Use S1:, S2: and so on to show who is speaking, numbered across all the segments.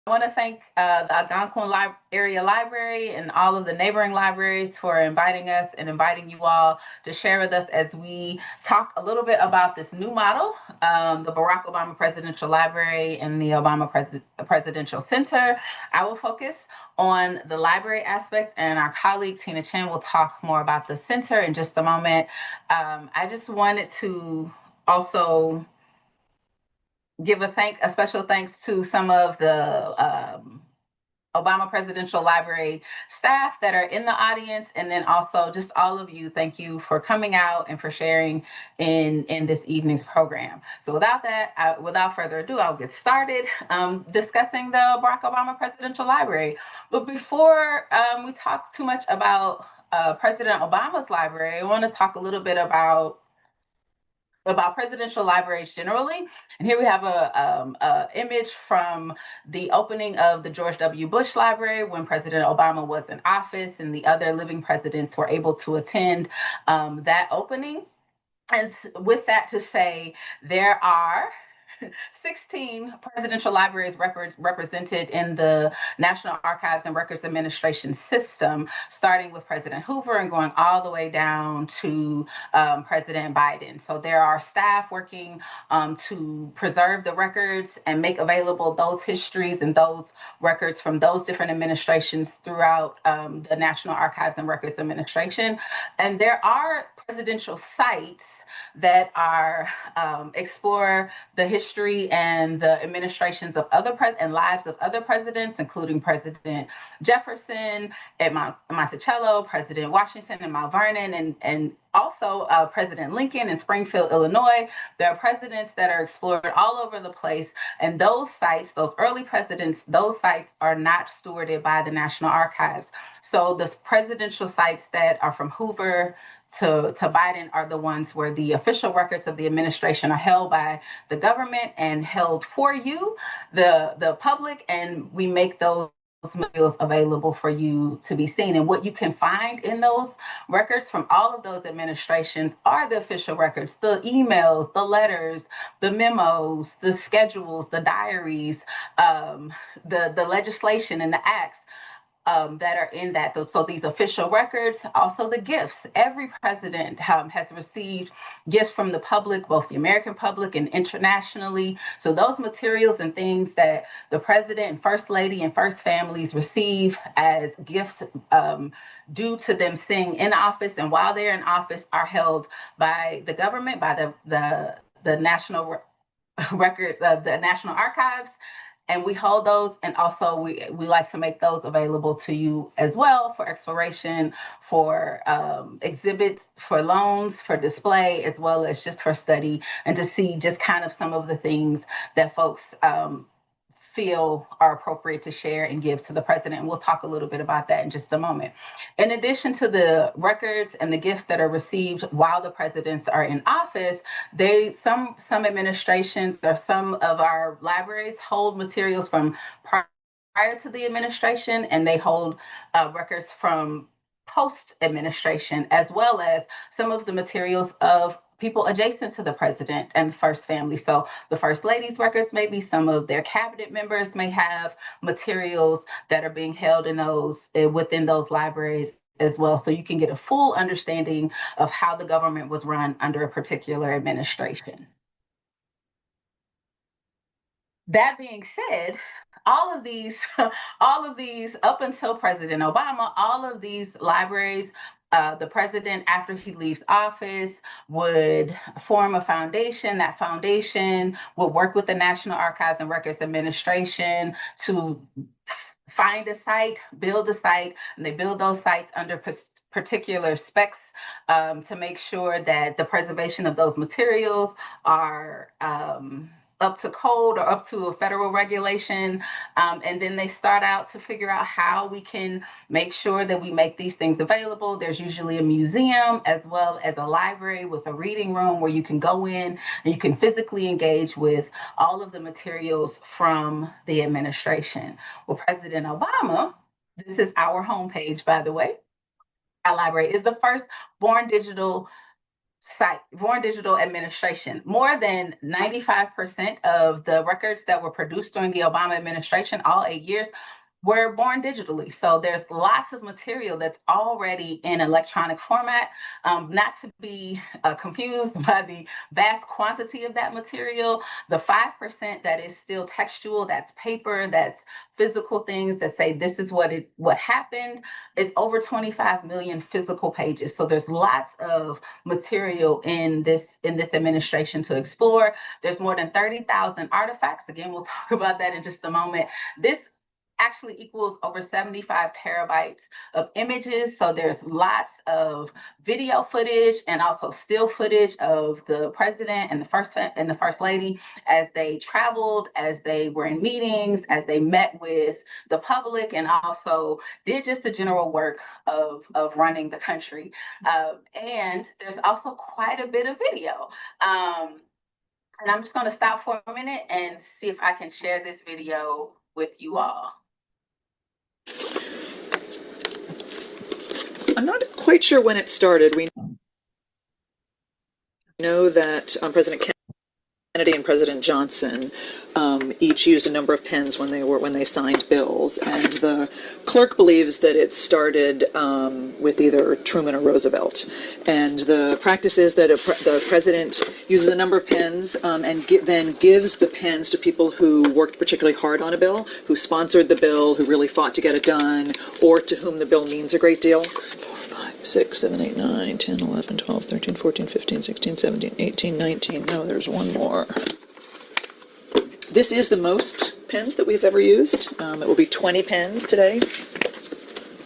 S1: I want to thank the Algonquin Area Library and all of the neighboring libraries for inviting us and inviting you all to share with us as we talk a little bit about this new model, the Barack Obama Presidential Library and the Obama Presidential Center. I will focus on the library aspect, and our colleague Tchen will talk more about the center in just a moment. I just wanted to also give a special thanks to some of the Obama Presidential Library staff that are in the audience, and then also just all of you. Thank you for coming out and for sharing in this evening's program. So without further ado, I'll get started discussing the Barack Obama Presidential Library. But before we talk too much about President Obama's library, I want to talk a little bit about presidential libraries generally. And here we have a image from the opening of the George W. Bush Library when President Obama was in office, and the other living presidents were able to attend that opening. And with that to say, there are 16 presidential libraries represented in the National Archives and Records Administration system, starting with President Hoover and going all the way down to President Biden. So there are staff working to preserve the records and make available those histories and those records from those different administrations throughout the National Archives and Records Administration. And there are presidential sites that are explore the history and the administrations of other and lives of other presidents, including President Jefferson at Monticello, President Washington and Mount Vernon, and also President Lincoln in Springfield, Illinois. There are presidents that are explored all over the place, and those sites, those early presidents, those sites are not stewarded by the National Archives. So the presidential sites that are from Hoover to Biden are the ones where the official records of the administration are held by the government and held for you, the public, and we make those materials available for you to be seen. And what you can find in those records from all of those administrations are the official records, the emails, the letters, the memos, the schedules, the diaries, the legislation and the acts that are in that. So these official records, also the gifts. Every president has received gifts from the public, both the American public and internationally. So those materials and things that the president and first lady and first families receive as gifts due to them staying in office and while they're in office are held by the government, by the national records of the National Archives, and we hold those, and also we like to make those available to you as well for exploration, for exhibits, for loans, for display, as well as just for study, and to see just kind of some of the things that folks feel are appropriate to share and give to the president. And we'll talk a little bit about that in just a moment. In addition to the records and the gifts that are received while the presidents are in office, some administrations or some of our libraries hold materials from prior to the administration, and they hold records from post-administration, as well as some of the materials of people adjacent to the president and the first family. So the first lady's records, maybe some of their cabinet members may have materials that are being held in those within those libraries as well. So you can get a full understanding of how the government was run under a particular administration. That being said, all of these up until President Obama, all of these libraries, the president, after he leaves office, would form a foundation. That foundation would work with the National Archives and Records Administration to find a site, build a site, and they build those sites under particular specs to make sure that the preservation of those materials are up to code or up to a federal regulation. And then they start out to figure out how we can make sure that we make these things available. There's usually a museum as well as a library with a reading room where you can go in and you can physically engage with all of the materials from the administration. Well, President Obama, this is our homepage, by the way. Our library is the first born digital site, Born Digital Administration. More than 95% of the records that were produced during the Obama administration, all 8 years, were born digitally. So there's lots of material that's already in electronic format, not to be confused by the vast quantity of that material. The 5% that is still textual, that's paper, that's physical things that say this is what happened, is over 25 million physical pages. So there's lots of material in this administration to explore. There's more than 30,000 artifacts. Again, we'll talk about that in just a moment. This actually equals over 75 terabytes of images. So there's lots of video footage and also still footage of the president and the first lady as they traveled, as they were in meetings, as they met with the public, and also did just the general work of running the country. And there's also quite a bit of video. And I'm just going to stop for a minute and see if I can share this video with you all.
S2: I'm not quite sure when it started. We know that President Kennedy and President Johnson each used a number of pens when they signed bills, and the clerk believes that it started with either Truman or Roosevelt. And the practice is that the president uses a number of pens and then gives the pens to people who worked particularly hard on a bill, who sponsored the bill, who really fought to get it done, or to whom the bill means a great deal. 6, 7, 8, 9, 10, 11, 12, 13, 14, 15, 16, 17, 18, 19. No, there's one more. This is the most pens that we've ever used. It will be 20 pens today.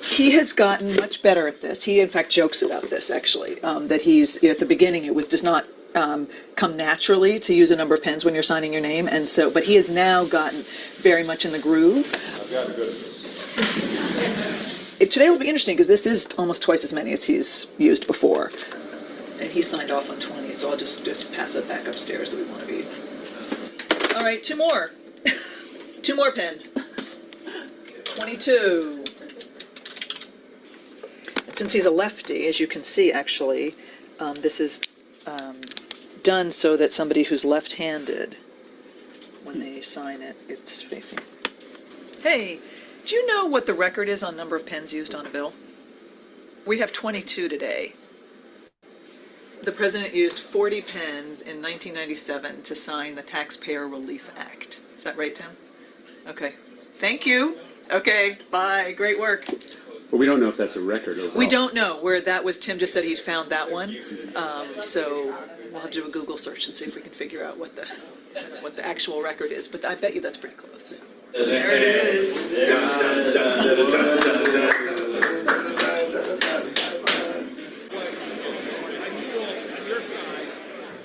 S2: He has gotten much better at this. He, in fact, jokes about this, actually, that he's, at the beginning, it does not come naturally to use a number of pens when you're signing your name, and so, but he has now gotten very much in the groove. I've got to go. Today will be interesting because this is almost twice as many as he's used before. And he signed off on 20, so I'll just pass it back upstairs that we want to be. All right, 2 more. 2 more pens. 22. And since he's a lefty, as you can see, actually, this is done so that somebody who's left-handed, when they sign it, it's facing. Hey. Do you know what the record is on number of pens used on a bill? We have 22 today. The president used 40 pens in 1997 to sign the Taxpayer Relief Act. Is that right, Tim? Okay. Thank you. Okay, bye. Great work.
S3: But we don't know if that's a record overall.
S2: We don't know. Where that was, Tim just said he'd found that one. So we'll have to do a Google search and see if we can figure out what the actual record is. But I bet you that's pretty close. There it is.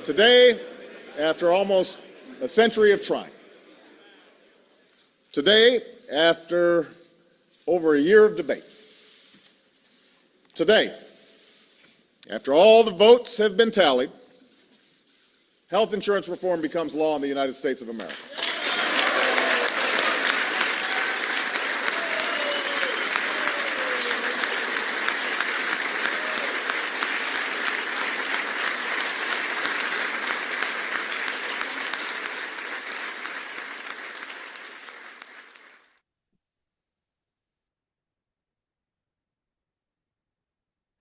S4: Today, after almost a century of trying, today, after over a year of debate, today, after all the votes have been tallied, health insurance reform becomes law in the United States of America.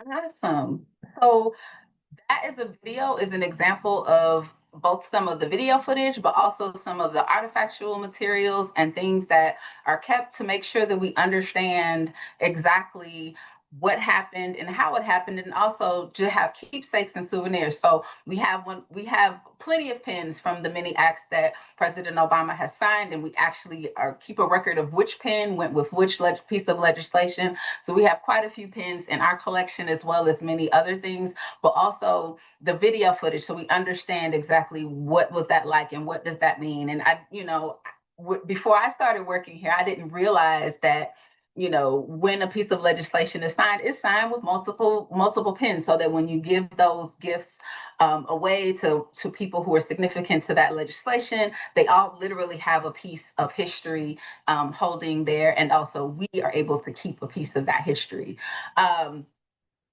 S1: Awesome. So that is an example of both some of the video footage, but also some of the artifactual materials and things that are kept to make sure that we understand exactly what happened and how it happened, and also to have keepsakes and souvenirs. So we have plenty of pens from the many acts that President Obama has signed, and we actually keep a record of which pen went with which piece of legislation. So we have quite a few pens in our collection, as well as many other things, but also the video footage, so we understand exactly what was that like and what does that mean. And before I started working here, I didn't realize that when a piece of legislation is signed, it's signed with multiple pens, so that when you give those gifts away to people who are significant to that legislation, they all literally have a piece of history holding there, and also we are able to keep a piece of that history.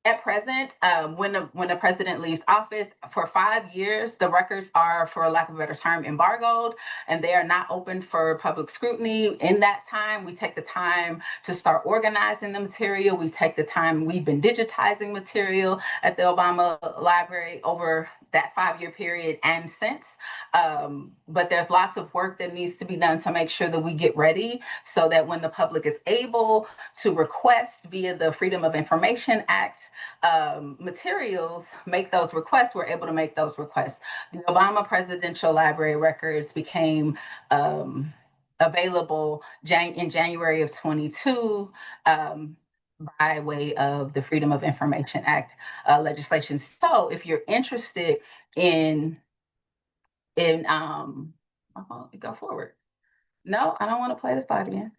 S1: At present, when the president leaves office for 5 years, the records are, for lack of a better term, embargoed, and they are not open for public scrutiny. In that time, we take the time to start organizing the material. We take the time, we've been digitizing material at the Obama Library over that 5 year period and since. But there's lots of work that needs to be done to make sure that we get ready so that when the public is able to request via the Freedom of Information Act materials, make those requests, we're able to make those requests. The Obama Presidential Library records became available in January of 22 by way of the Freedom of Information Act legislation. So if you're interested in go forward. No, I don't want to play the thought again.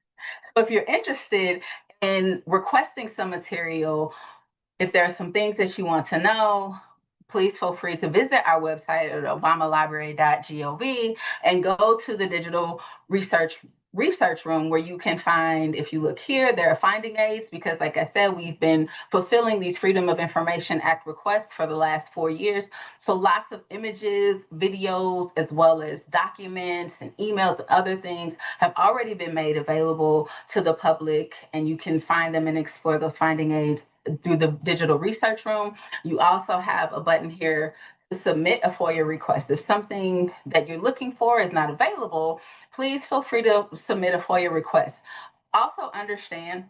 S1: But if you're interested in requesting some material, if there are some things that you want to know, please feel free to visit our website at obamalibrary.gov and go to the digital research room where you can find, if you look here, there are finding aids because, like I said, we've been fulfilling these Freedom of Information Act requests for the last 4 years. So lots of images, videos, as well as documents and emails and other things have already been made available to the public, and you can find them and explore those finding aids through the digital research room. You also have a button here to submit a FOIA request. If something that you're looking for is not available, please feel free to submit a FOIA request. Also understand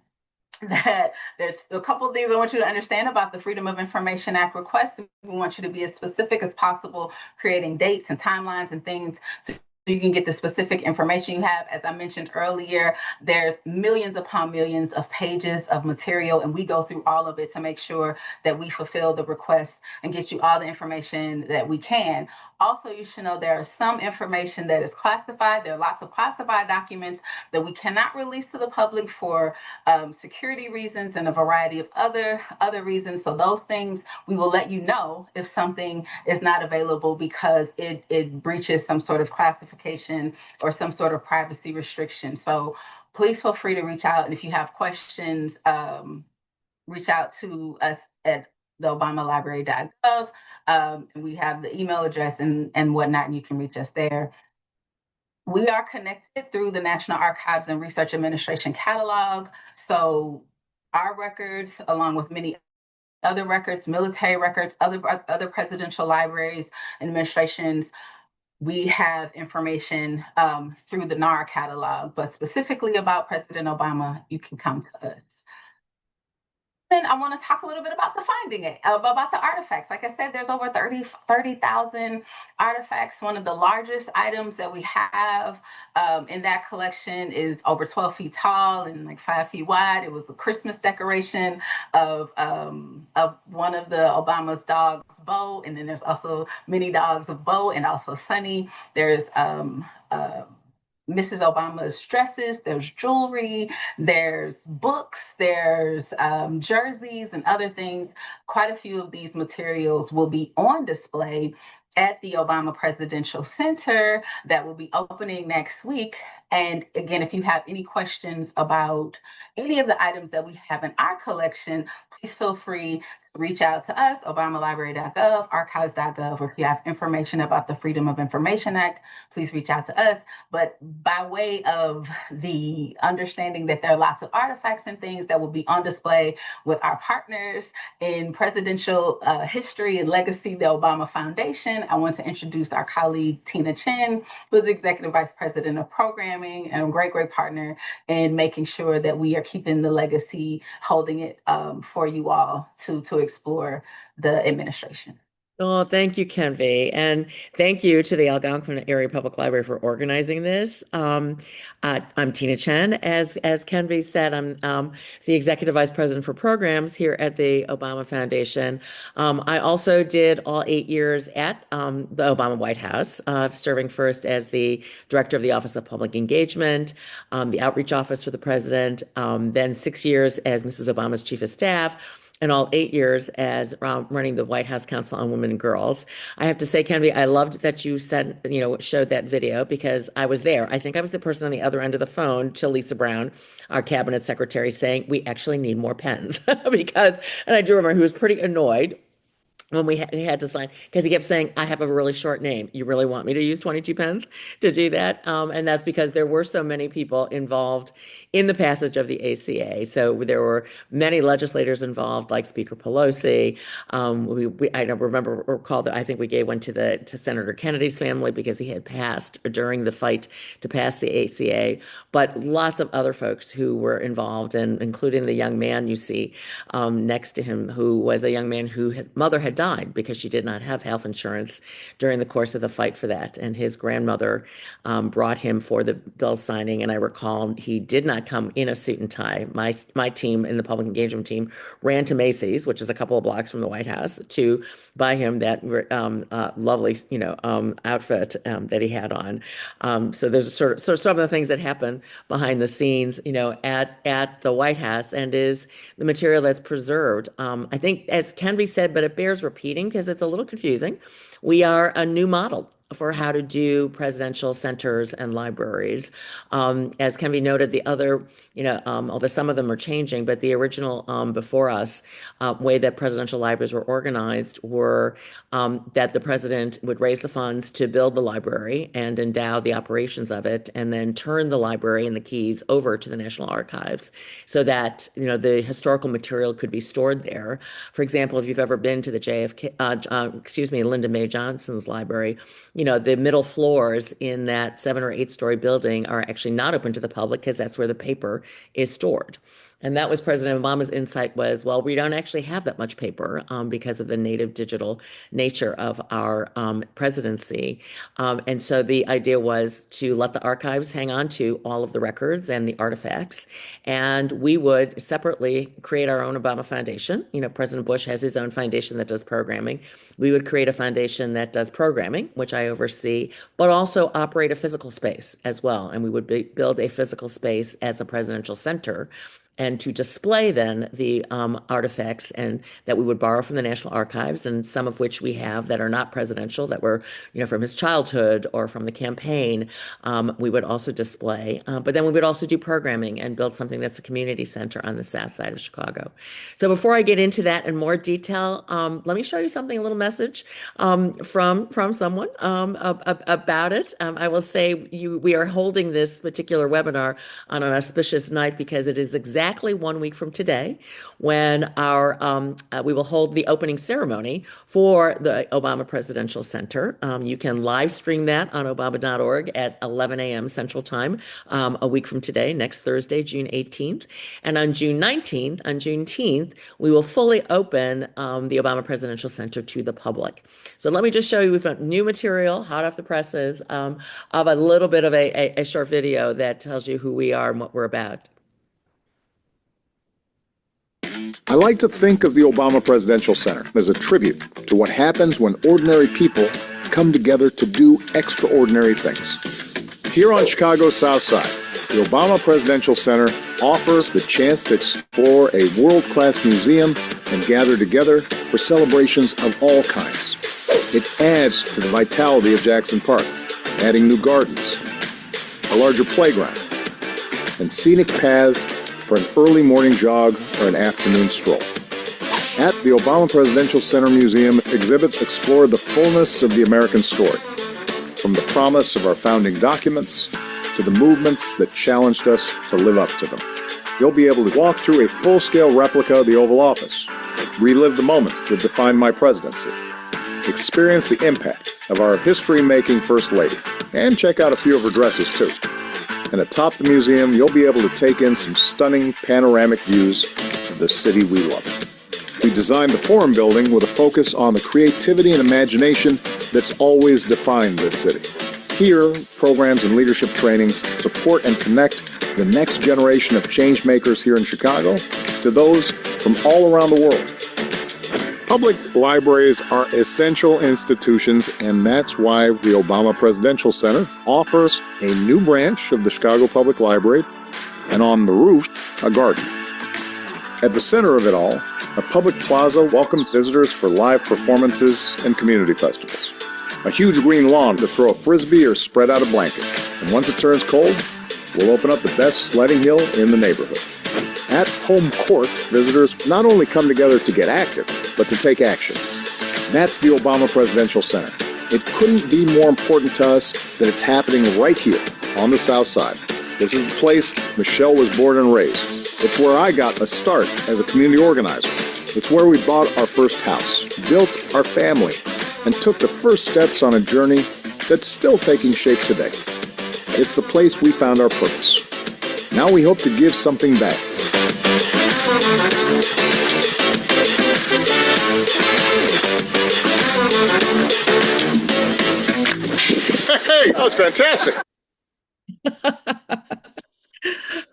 S1: that there's a couple of things I want you to understand about the Freedom of Information Act request. We want you to be as specific as possible, creating dates and timelines and things so you can get the specific information you have. As I mentioned earlier, there's millions upon millions of pages of material, and we go through all of it to make sure that we fulfill the request and get you all the information that we can. Also, you should know there is some information that is classified. There are lots of classified documents that we cannot release to the public for security reasons and a variety of other reasons. So those things, we will let you know if something is not available because it breaches some sort of classification or some sort of privacy restriction. So please feel free to reach out. And if you have questions, reach out to us at the obamalibrary.gov. We have the email address and whatnot, and you can reach us there. We are connected through the National Archives and Research Administration catalog. So our records, along with many other records, military records, other presidential libraries and administrations, we have information through the NAR catalog, but specifically about President Obama, you can come to us. Then I want to talk a little bit about the about the artifacts. Like I said, there's over 30,000 artifacts. One of the largest items that we have in that collection is over 12 feet tall and like 5 feet wide. It was a Christmas decoration of one of the Obama's dogs, Bo, and then there's also many dogs of Bo and also Sunny. There's Mrs. Obama's dresses, there's jewelry, there's books, there's jerseys and other things. Quite a few of these materials will be on display at the Obama Presidential Center that will be opening next week. And again, if you have any questions about any of the items that we have in our collection, please feel free to reach out to us, obamalibrary.gov, archives.gov, or if you have information about the Freedom of Information Act, please reach out to us. But by way of the understanding that there are lots of artifacts and things that will be on display with our partners in presidential history and legacy, the Obama Foundation, I want to introduce our colleague, Tchen, who is Executive Vice President of Programming and a great partner in making sure that we are keeping the legacy, holding it for you all to explore the administration.
S5: Oh, thank you, Kenvi. And thank you to the Algonquin Area Public Library for organizing this. I'm Tina Tchen. As Kenvi said, I'm the Executive Vice President for Programs here at the Obama Foundation. I also did all 8 years at the Obama White House, serving first as the Director of the Office of Public Engagement, the Outreach Office for the President, then 6 years as Mrs. Obama's Chief of Staff, and all 8 years as running the White House Council on Women and Girls. I have to say, Kenvi, I loved that you said, showed that video because I was there. I think I was the person on the other end of the phone to Lisa Brown, our cabinet secretary, saying we actually need more pens and I do remember he was pretty annoyed when he had to sign because he kept saying, I have a really short name. You really want me to use 22 pens to do that? And that's because there were so many people involved in the passage of the ACA. So there were many legislators involved, like Speaker Pelosi. I don't recall that I think we gave one to Senator Kennedy's family because he had passed during the fight to pass the ACA. But lots of other folks who were involved, and including the young man you see next to him, who was a young man who his mother had died because she did not have health insurance during the course of the fight for that. And his grandmother brought him for the bill signing. And I recall he did not come in a suit and tie. My team in the public engagement team ran to Macy's, which is a couple of blocks from the White House, to buy him that lovely, outfit that he had on. So there's sort of some of the things that happen behind the scenes, at the White House, and is the material that's preserved. I think, as Kenvi said, but it bears repeating because it's a little confusing. We are a new model for how to do presidential centers and libraries. As can be noted, the other, although some of them are changing, but the original before us way that presidential libraries were organized were that the president would raise the funds to build the library and endow the operations of it, and then turn the library and the keys over to the National Archives so that, the historical material could be stored there. For example, if you've ever been to the Lyndon May Johnson's library, the middle floors in that 7 or 8-story building are actually not open to the public because that's where the paper is stored. And that was President Obama's insight was, well, we don't actually have that much paper because of the native digital nature of our presidency. And so the idea was to let the archives hang on to all of the records and the artifacts. And we would separately create our own Obama Foundation. President Bush has his own foundation that does programming. We would create a foundation that does programming, which I oversee, but also operate a physical space as well. And we would build a physical space as a presidential center, and to display then the artifacts and that we would borrow from the National Archives, and some of which we have that are not presidential, that were from his childhood or from the campaign, we would also display. But then we would also do programming and build something that's a community center on the south side of Chicago. So before I get into that in more detail, let me show you something, a little message from someone about it. I will say we are holding this particular webinar on an auspicious night because it is exactly 1 week from today when we will hold the opening ceremony for the Obama Presidential Center. You can live stream that on obama.org at 11 a.m. Central Time a week from today, next Thursday, June 18th. And on June 19th, on Juneteenth, we will fully open the Obama Presidential Center to the public. So let me just show you, we've got new material, hot off the presses, of a little bit of a short video that tells you who we are and what we're about.
S4: I like to think of the Obama Presidential Center as a tribute to what happens when ordinary people come together to do extraordinary things. Here on Chicago's South Side, the Obama Presidential Center offers the chance to explore a world-class museum and gather together for celebrations of all kinds. It adds to the vitality of Jackson Park, adding new gardens, a larger playground, and scenic paths for an early morning jog or an afternoon stroll. At the Obama Presidential Center Museum, exhibits explore the fullness of the American story, from the promise of our founding documents to the movements that challenged us to live up to them. You'll be able to walk through a full-scale replica of the Oval Office, relive the moments that defined my presidency, experience the impact of our history-making First Lady, and check out a few of her dresses too. And atop the museum, you'll be able to take in some stunning panoramic views of the city we love. We designed the Forum building with a focus on the creativity and imagination that's always defined this city. Here, programs and leadership trainings support and connect the next generation of change makers here in Chicago to those from all around the world. Public libraries are essential institutions, and that's why the Obama Presidential Center offers a new branch of the Chicago Public Library, and on the roof, a garden. At the center of it all A public plaza welcomes visitors for live performances and community festivals. A huge green lawn to throw a frisbee or spread out a blanket. And once it turns cold, we'll open up the best sledding hill in the neighborhood. At Home Court, visitors not only come together to get active, but to take action. That's the Obama Presidential Center. It couldn't be more important to us that it's happening right here on the South Side. This is the place Michelle was born and raised. It's where I got a start as a community organizer. It's where we bought our first house, built our family, and took the first steps on a journey that's still taking shape today. It's the place we found our purpose. Now we hope to give something back. Hey, that was fantastic.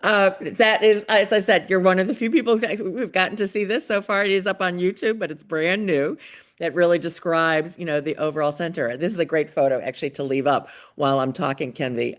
S5: That is, as I said, you're one of the few people who've gotten to see this so far. It is up on YouTube, but it's brand new. That really describes, the overall center. This is a great photo, actually, to leave up while I'm talking, Kenvi.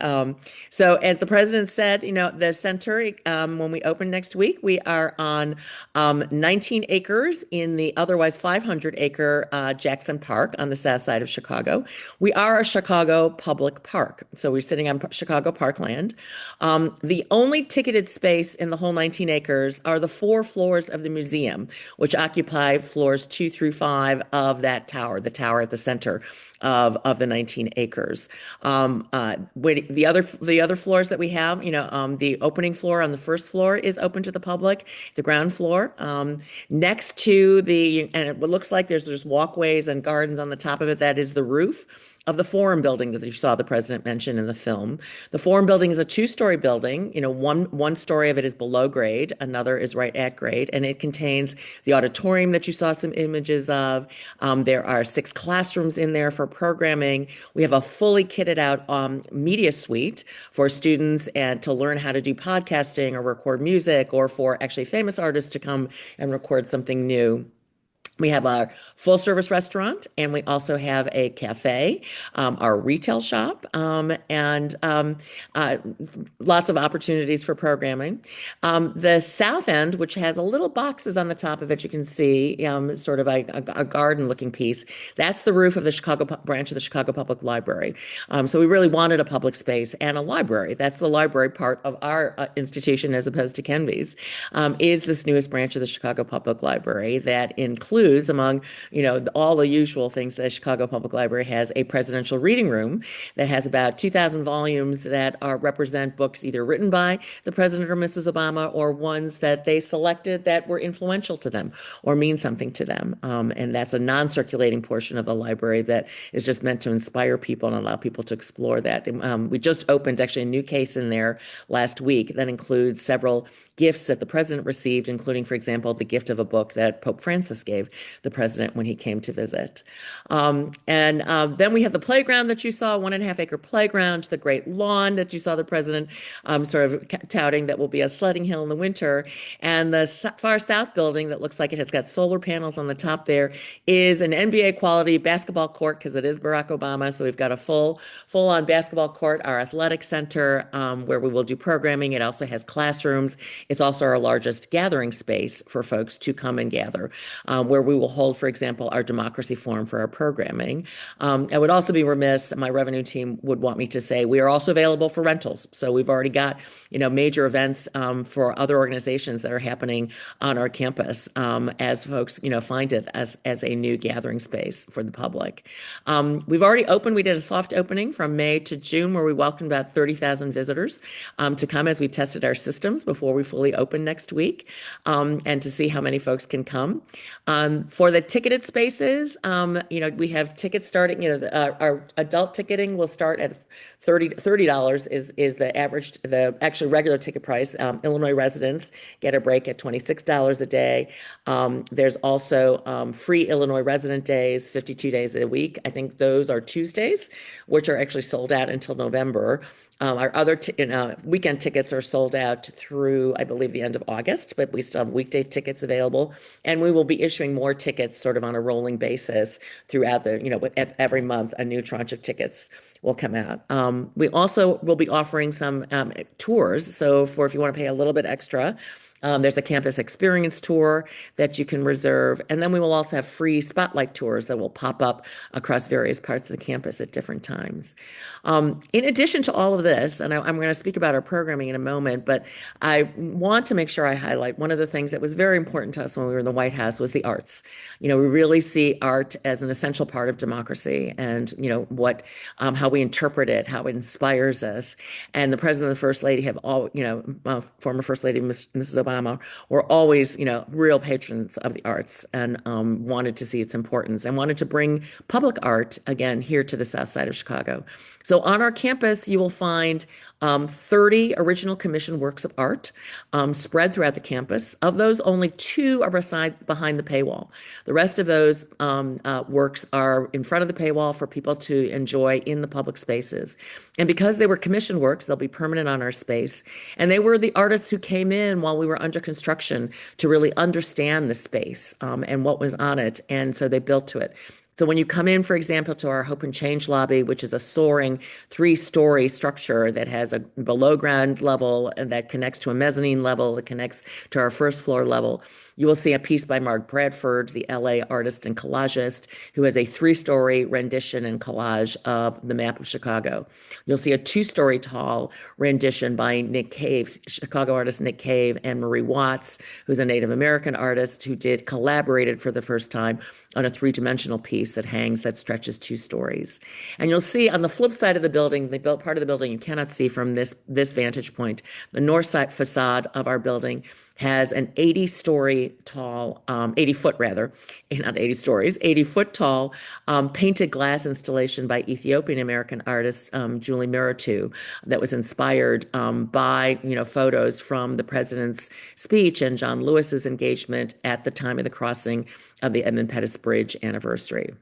S5: So as the president said, the center, when we open next week, we are on 19 acres in the otherwise 500-acre Jackson Park on the south side of Chicago. We are a Chicago public park, so we're sitting on Chicago parkland. The only ticketed space in the whole 19 acres are the 4 floors of the museum, which occupy floors 2 through 5 of that tower, the tower at the center of the 19 acres. The other floors that we have, the opening floor on the first floor is open to the public, the ground floor. Next to and it looks like there's walkways and gardens on the top of it. That is the roof of the Forum building that you saw the president mention in the film. The Forum building is a 2-story building. One story of it is below grade, another is right at grade, and it contains the auditorium that you saw some images of. There are 6 classrooms in there for programming. We have a fully kitted out media suite for students and to learn how to do podcasting or record music, or for actually famous artists to come and record something new. We have a full service restaurant, and we also have a cafe, our retail shop, and lots of opportunities for programming. The south end, which has a little boxes on the top of it, you can see sort of a garden looking piece. That's the roof of the Chicago branch of the Chicago Public Library. So we really wanted a public space and a library. That's the library part of our institution, as opposed to Kenvi's, is this newest branch of the Chicago Public Library that includes, among all the usual things that Chicago Public Library has, a presidential reading room that has about 2,000 volumes that represent books either written by the President or Mrs. Obama, or ones that they selected that were influential to them or mean something to them. And that's a non-circulating portion of the library that is just meant to inspire people and allow people to explore that. We just opened actually a new case in there last week that includes several gifts that the president received, including, for example, the gift of a book that Pope Francis gave the president when he came to visit. And then we have the playground that you saw, 1.5-acre playground, the great lawn that you saw the president sort of touting that will be a sledding hill in the winter. And the far south building that looks like it has got solar panels on the top there is an NBA quality basketball court, because it is Barack Obama. So we've got a full-on basketball court, our athletic center, where we will do programming. It also has classrooms. It's also our largest gathering space for folks to come and gather, where we will hold, for example, our democracy forum for our programming. I would also be remiss, my revenue team would want me to say, we are also available for rentals. So we've already got, major events for other organizations that are happening on our campus as folks, find it as a new gathering space for the public. We've already opened. We did a soft opening from May to June where we welcomed about 30,000 visitors to come as we tested our systems before we fully open next week, and to see how many folks can come. For the ticketed spaces, we have tickets starting, our adult ticketing will start at $30 is the average, the actual regular ticket price. Illinois residents get a break at $26 a day. There's also free Illinois resident days, 52 days a week. I think those are Tuesdays, which are actually sold out until November. Our other weekend tickets are sold out through, I believe, the end of August, but we still have weekday tickets available. And we will be issuing more tickets sort of on a rolling basis throughout every month, a new tranche of tickets will come out. We also will be offering some tours. So if you want to pay a little bit extra, There's a campus experience tour that you can reserve. And then we will also have free spotlight tours that will pop up across various parts of the campus at different times. In addition to all of this, and I'm going to speak about our programming in a moment, but I want to make sure I highlight one of the things that was very important to us when we were in the White House was the arts. We really see art as an essential part of democracy and, how we interpret it, how it inspires us. And the President and the First Lady have all, former First Lady Mrs. Obama were always, real patrons of the arts and wanted to see its importance and wanted to bring public art again here to the South Side of Chicago. So on our campus, you will find 30 original commission works of art spread throughout the campus. Of those, only 2 are behind the paywall. The rest of those works are in front of the paywall for people to enjoy in the public spaces. And because they were commission works, they'll be permanent on our space. And they were the artists who came in while we were under construction to really understand the space and what was on it. And so they built to it. So when you come in, for example, to our Hope and Change lobby, which is a soaring 3-story structure that has a below ground level and that connects to a mezzanine level that connects to our first floor level, you will see a piece by Mark Bradford, the LA artist and collagist, who has a 3-story rendition and collage of the map of Chicago. You'll see a 2-story tall rendition by Nick Cave, Chicago artist Nick Cave, and Marie Watts, who's a Native American artist who collaborated for the first time on a 3-dimensional piece that stretches 2 stories. And you'll see on the flip side of the building, they built part of the building you cannot see from this vantage point. The north side facade of our building has an 80-story tall, 80-foot rather, not 80 stories, 80-foot tall painted glass installation by Ethiopian American artist Julie Meritu that was inspired by photos from the president's speech and John Lewis's engagement at the time of the crossing of the Edmund Pettus Bridge anniversary.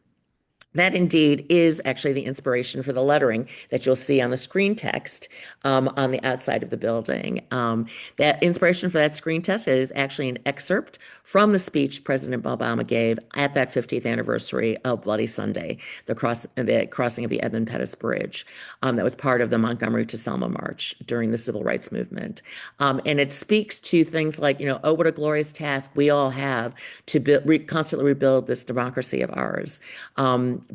S5: That indeed is actually the inspiration for the lettering that you'll see on the screen text on the outside of the building. That inspiration for that screen text is actually an excerpt from the speech President Obama gave at that 50th anniversary of Bloody Sunday, the crossing of the Edmund Pettus Bridge. That was part of the Montgomery to Selma March during the Civil Rights Movement. And it speaks to things like, oh, what a glorious task we all have to constantly rebuild this democracy of ours.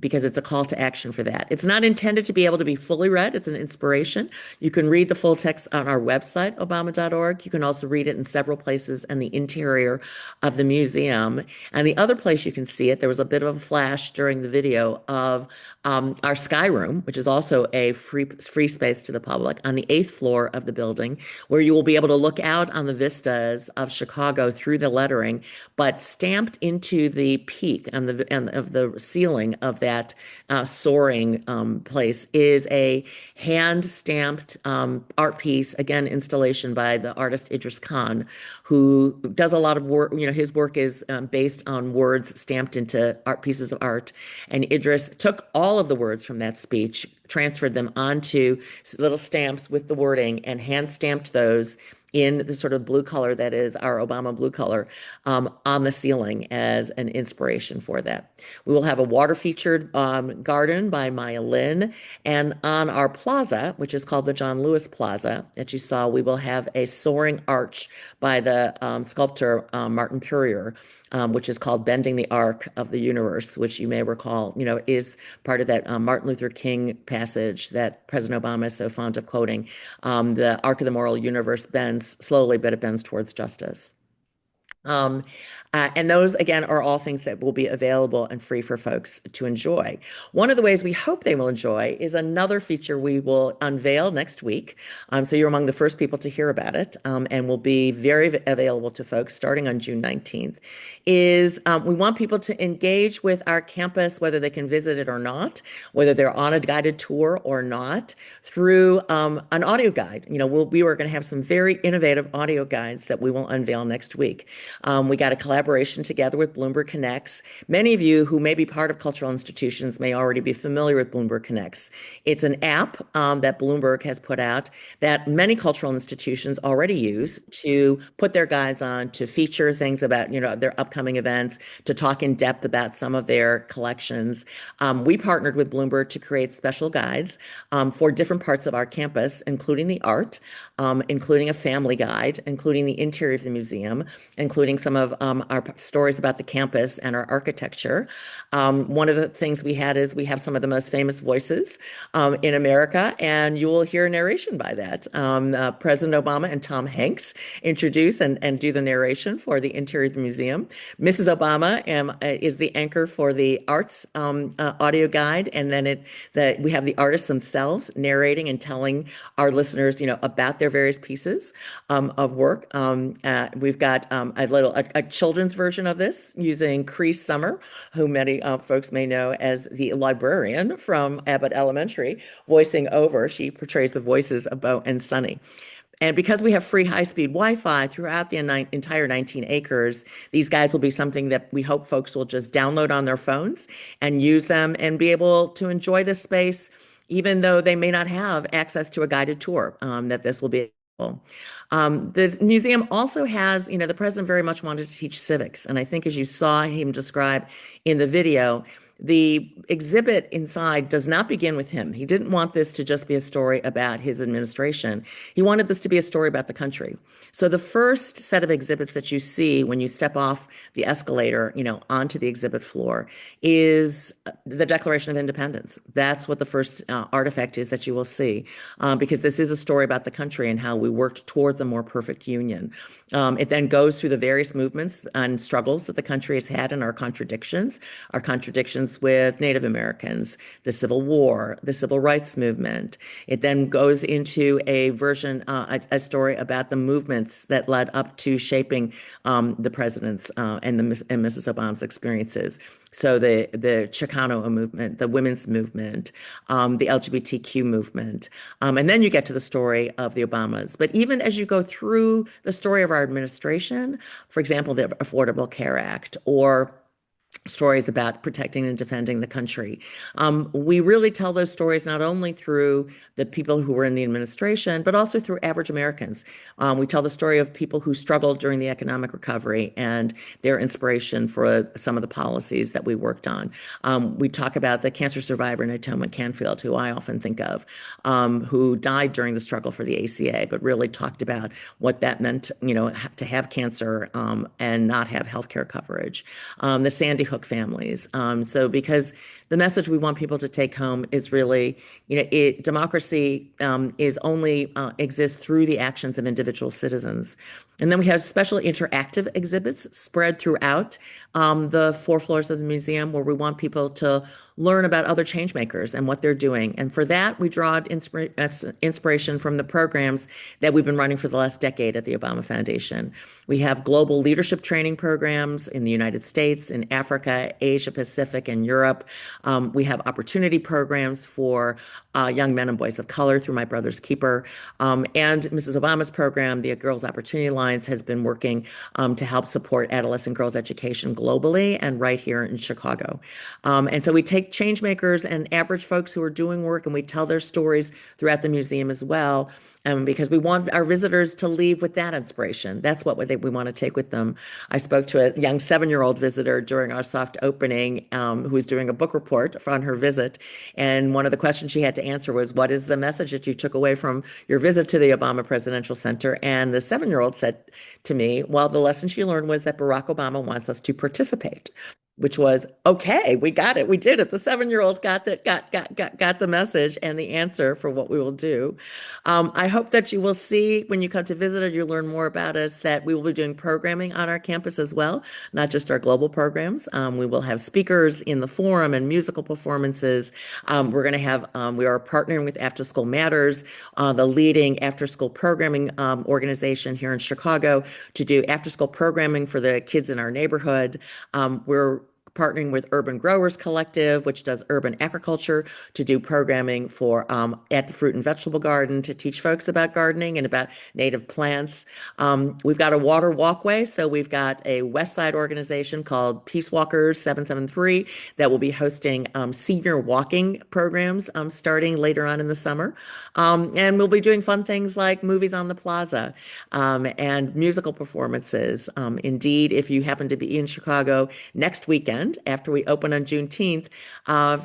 S5: Because it's a call to action for that. It's not intended to be able to be fully read. It's an inspiration. You can read the full text on our website, obama.org. You can also read it in several places in the interior of the museum. And the other place you can see it, there was a bit of a flash during the video of our Sky Room, which is also a free space to the public on the 8th floor of the building, where you will be able to look out on the vistas of Chicago through the lettering, but stamped into the peak and of the ceiling of that soaring place is a hand-stamped art piece, again, installation by the artist Idris Khan, who does a lot of work. His work is based on words stamped into pieces of art. And Idris took all of the words from that speech, transferred them onto little stamps with the wording, and hand-stamped those in the sort of blue color that is our Obama blue color on the ceiling as an inspiration for that. We will have a water-featured garden by Maya Lin. And on our plaza, which is called the John Lewis Plaza that you saw, we will have a soaring arch by the sculptor Martin Purrier, which is called Bending the Arc of the Universe, which you may recall, is part of that Martin Luther King passage that President Obama is so fond of quoting. The arc of the moral universe bends slowly, but it bends towards justice. And those, again, are all things that will be available and free for folks to enjoy. One of the ways we hope they will enjoy is another feature we will unveil next week. So you're among the first people to hear about it, and will be very available to folks starting on June 19th, is we want people to engage with our campus, whether they can visit it or not, whether they're on a guided tour or not, through an audio guide. We are going to have some very innovative audio guides that we will unveil next week. We got a collaboration together with Bloomberg Connects. Many of you who may be part of cultural institutions may already be familiar with Bloomberg Connects. It's an app that Bloomberg has put out that many cultural institutions already use to put their guides on, to feature things about their upcoming events, to talk in depth about some of their collections. We partnered with Bloomberg to create special guides for different parts of our campus, including the art. including a family guide, including the interior of the museum, including some of our stories about the campus and our architecture. One of the things we had is we have some of the most famous voices in America, and you will hear narration by that. President Obama and Tom Hanks introduce and do the narration for the interior of the museum. Mrs. Obama is the anchor for the arts audio guide, and then we have the artists themselves narrating and telling our listeners, about their various pieces of work. We've got a children's version of this using Cree Summer, who many folks may know as the librarian from Abbott Elementary, voicing over. She portrays the voices of Bo and Sunny. And because we have free high-speed Wi-Fi throughout the entire 19 acres, these guides will be something that we hope folks will just download on their phones and use them and be able to enjoy this space, even though they may not have access to a guided tour, that this will be available. The museum also has, the president very much wanted to teach civics. And I think as you saw him describe in the video, the exhibit inside does not begin with him. He didn't want this to just be a story about his administration. He wanted this to be a story about the country. So the first set of exhibits that you see when you step off the escalator, onto the exhibit floor is the Declaration of Independence. That's what the first artifact is that you will see, because this is a story about the country and how we worked towards a more perfect union. It then goes through the various movements and struggles that the country has had and our contradictions with Native Americans, the Civil War, the Civil Rights Movement. It then goes into a version, a story about the movements that led up to shaping the president's and Mrs. Obama's experiences. So the Chicano movement, the women's movement, the LGBTQ movement. And then you get to the story of the Obamas. But even as you go through the story of our administration, for example, the Affordable Care Act, or stories about protecting and defending the country. We really tell those stories not only through the people who were in the administration, but also through average Americans. We tell the story of people who struggled during the economic recovery and their inspiration for some of the policies that we worked on. We talk about the cancer survivor Natoma Canfield, who I often think of, who died during the struggle for the ACA, but really talked about what that meant, to have cancer and not have healthcare coverage. The Sandy Hook families. So because the message we want people to take home is really, democracy is only exists through the actions of individual citizens. And then we have special interactive exhibits spread throughout the 4 floors of the museum, where we want people to learn about other change makers and what they're doing. And for that, we draw inspiration from the programs that we've been running for the last decade at the Obama Foundation. We have global leadership training programs in the United States, in Africa, Asia Pacific, and Europe. We have opportunity programs for young men and boys of color through My Brother's Keeper. And Mrs. Obama's program, the Girls Opportunity Alliance, has been working to help support adolescent girls' education globally and right here in Chicago. And so we take change makers and average folks who are doing work, and we tell their stories throughout the museum as well, because we want our visitors to leave with that inspiration. That's what we want to take with them. I spoke to a young 7-year-old visitor during our soft opening who was doing a book report on her visit. And one of the questions she had to answer was, what is the message that you took away from your visit to the Obama Presidential Center? And the 7-year-old said to me, well, the lesson she learned was that Barack Obama wants us to participate, which was, okay, we got it. We did it. The 7-year-old got the message and the answer for what we will do. I hope that you will see when you come to visit or you learn more about us that we will be doing programming on our campus as well, not just our global programs. We will have speakers in the forum and musical performances. We're going to have, we are partnering with After School Matters, the leading after-school programming organization here in Chicago, to do after-school programming for the kids in our neighborhood. We're partnering with Urban Growers Collective, which does urban agriculture, to do programming for at the Fruit and Vegetable Garden to teach folks about gardening and about native plants. We've got a water walkway, so we've got a West Side organization called Peace Walkers 773 that will be hosting senior walking programs starting later on in the summer. And we'll be doing fun things like movies on the plaza and musical performances. Indeed, if you happen to be in Chicago next weekend, weekend after we open on Juneteenth,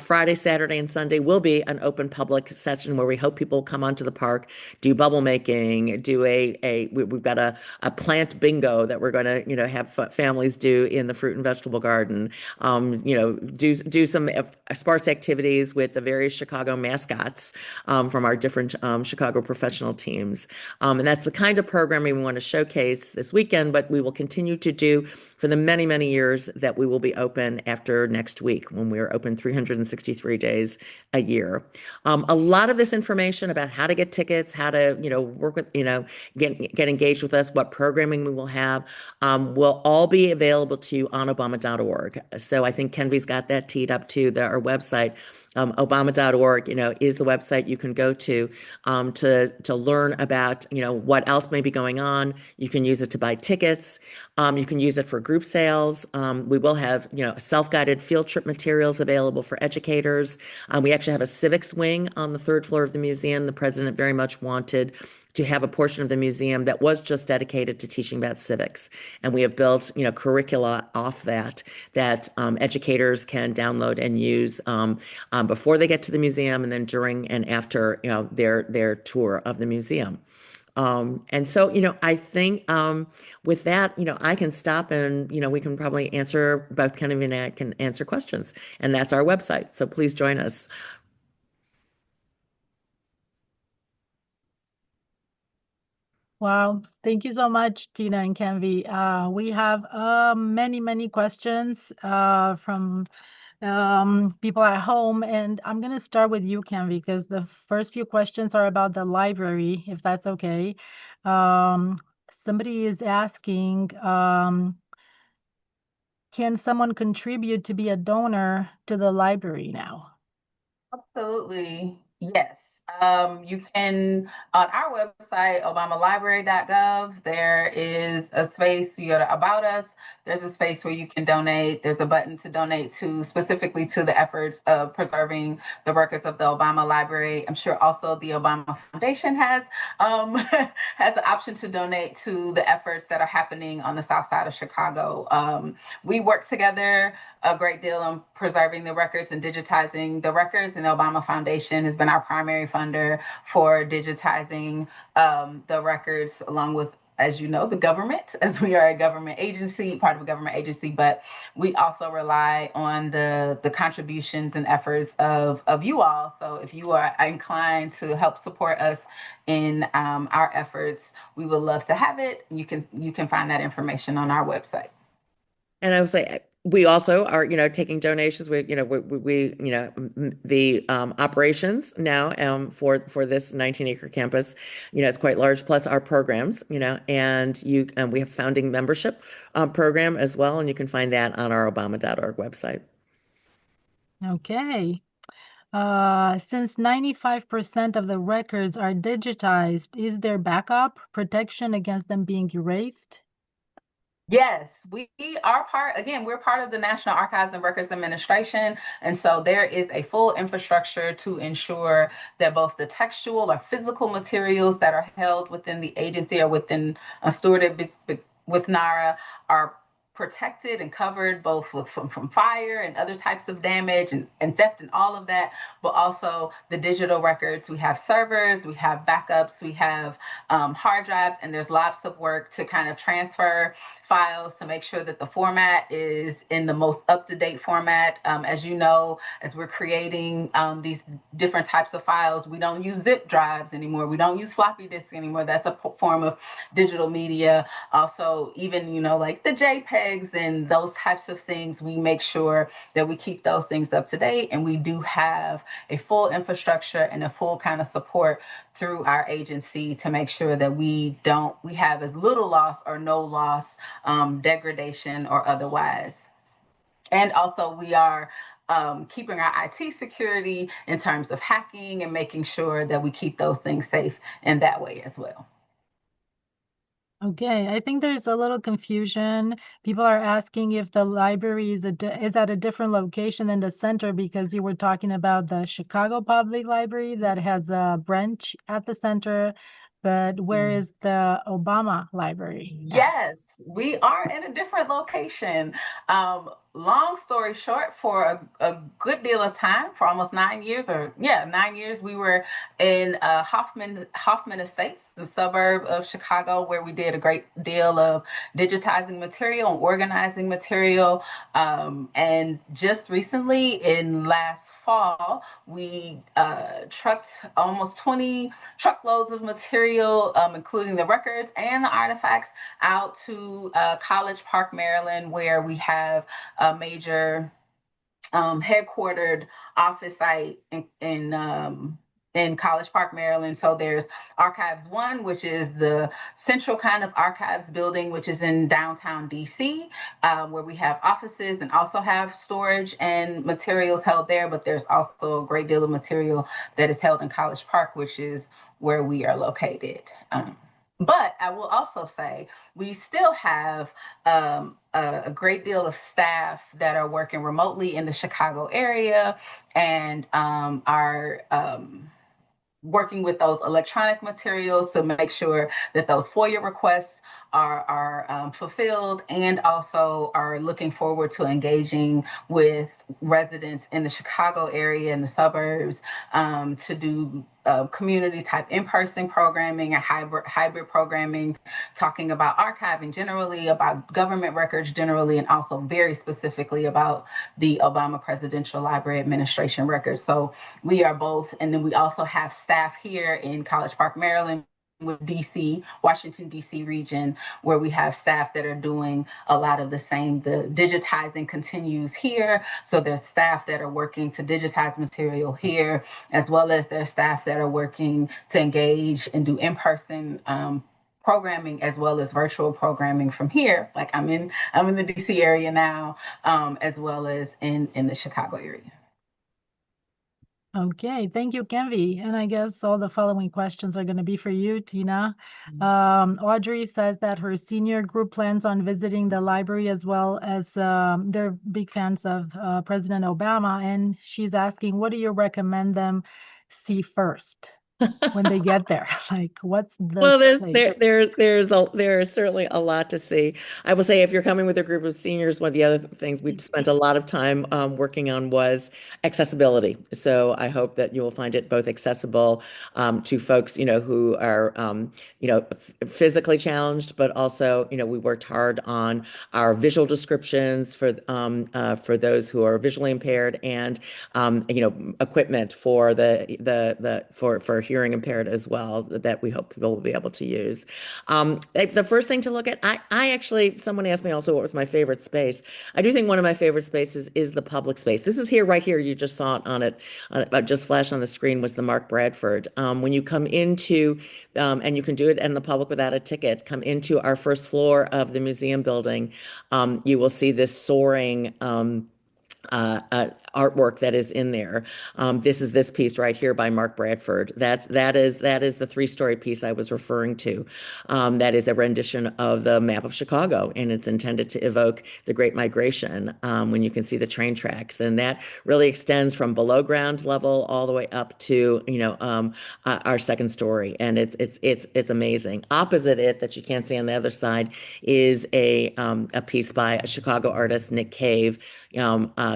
S5: Friday, Saturday, and Sunday will be an open public session where we hope people come onto the park, do bubble making, do we've got a plant bingo that we're going to, have families do in the fruit and vegetable garden. Do some sports activities with the various Chicago mascots from our different Chicago professional teams. And that's the kind of programming we want to showcase this weekend, but we will continue to do for the many, many years that we will be open after next week when we are open 363 days a year. A lot of this information about how to get tickets, how to, work with, get engaged with us, what programming we will have, will all be available to you on Obama.org. So I think Kenvi's got that teed up too, our website. Obama.org, is the website you can go to learn about, what else may be going on. You can use it to buy tickets. You can use it for group sales. We will have, self-guided field trip materials available for educators. We actually have a civics wing on the third floor of the museum. The president very much wanted to have a portion of the museum that was just dedicated to teaching about civics. And we have built, curricula off that educators can download and use before they get to the museum and then during and after, their tour of the museum. And so, I think with that, I can stop and, we can probably answer, both Kenvi and I can answer questions. And that's our website. So please join us.
S6: Wow. Thank you so much, Tina and Kenvi. We have many, many questions from people at home. And I'm going to start with you, Kenvi, because the first few questions are about the library, if that's okay. Somebody is asking, can someone contribute to be a donor to the library now?
S1: Absolutely. Yes. You can, on our website, obamalibrary.gov, there is a space, you go to About Us, there's a space where you can donate. There's a button to donate to specifically to the efforts of preserving the records of the Obama Library. I'm sure also the Obama Foundation has has an option to donate to the efforts that are happening on the south side of Chicago. We work together a great deal on preserving the records and digitizing the records, and the Obama Foundation has been our primary funder for digitizing the records, along with, as you know, the government, as we are a government agency, part of a government agency, but we also rely on the contributions and efforts of you all. So if you are inclined to help support us in our efforts, we would love to have it. You can find that information on our website.
S5: And I would say we also are, taking donations. The operations now for this 19-acre campus, it's quite large. Plus our programs, and we have founding membership program as well, and you can find that on our Obama.org website.
S6: Okay. Since 95% of the records are digitized, is there backup protection against them being erased?
S1: Yes, we are we're part of the National Archives and Records Administration. And so there is a full infrastructure to ensure that both the textual or physical materials that are held within the agency or within stewarded with NARA are protected and covered both from fire and other types of damage and theft and all of that, but also the digital records. We have servers, we have backups, we have hard drives, and there's lots of work to kind of transfer files to make sure that the format is in the most up-to-date format. As you know, as we're creating these different types of files, we don't use zip drives anymore. We don't use floppy disks anymore. That's a form of digital media. Also, even, like the JPEG and those types of things, we make sure that we keep those things up to date. And we do have a full infrastructure and a full kind of support through our agency to make sure that we have as little loss or no loss, degradation or otherwise. And also we are keeping our IT security in terms of hacking and making sure that we keep those things safe in that way as well.
S6: Okay, I think there's a little confusion. People are asking if the library is at a different location than the center, because you were talking about the Chicago Public Library that has a branch at the center, but where is the Obama Library at?
S1: Yes, we are in a different location. long story short, for a good deal of time, for almost 9 years, 9 years, we were in Hoffman Estates, the suburb of Chicago, where we did a great deal of digitizing material and organizing material. And just recently, in last fall, we trucked almost 20 truckloads of material, including the records and the artifacts, out to College Park, Maryland, where we have a major headquartered office site in College Park, Maryland. So there's Archives One, which is the central kind of archives building, which is in downtown DC, where we have offices and also have storage and materials held there. But there's also a great deal of material that is held in College Park, which is where we are located. But I will also say we still have a great deal of staff that are working remotely in the Chicago area and are working with those electronic materials to make sure that those FOIA requests are fulfilled, and also are looking forward to engaging with residents in the Chicago area and the suburbs to do community type in-person programming and hybrid programming, talking about archiving generally, about government records generally, and also very specifically about the Obama Presidential Library Administration records. So we are both, and then we also have staff here in College Park, Maryland, with DC, Washington, DC region, where we have staff that are doing a lot of the same. The digitizing continues here. So there's staff that are working to digitize material here, as well as there's staff that are working to engage and do in-person programming, as well as virtual programming from here. Like I'm in the DC area now, as well as in the Chicago area.
S6: Okay, thank you, Kenvi. And I guess all the following questions are going to be for you, Tina. Audrey says that her senior group plans on visiting the library, as well as they're big fans of President Obama. And she's asking, what do you recommend them see first when they get there? Like, what's the
S5: Well,
S6: place?
S5: there's certainly a lot to see. I will say, if you're coming with a group of seniors, one of the other things we spent a lot of time working on was accessibility. So I hope that you will find it both accessible to folks, who are, physically challenged, but also, we worked hard on our visual descriptions for those who are visually impaired, and equipment for for hearing impaired as well, that we hope people will be able to use. The first thing to look at, I actually, someone asked me also what was my favorite space. I do think one of my favorite spaces is the public space. This is here, right here. You just saw it on it, just flashed on the screen, was the Mark Bradford. When you come into, and you can do it in the public without a ticket, come into our first floor of the museum building, you will see this soaring artwork that is in there. This is this piece right here by Mark Bradford. That is the three-story piece I was referring to. That is a rendition of the map of Chicago, and it's intended to evoke the Great Migration. When you can see the train tracks, and that really extends from below ground level all the way up to our second story, and it's amazing. Opposite it, that you can't see on the other side, is a piece by a Chicago artist, Nick Cave,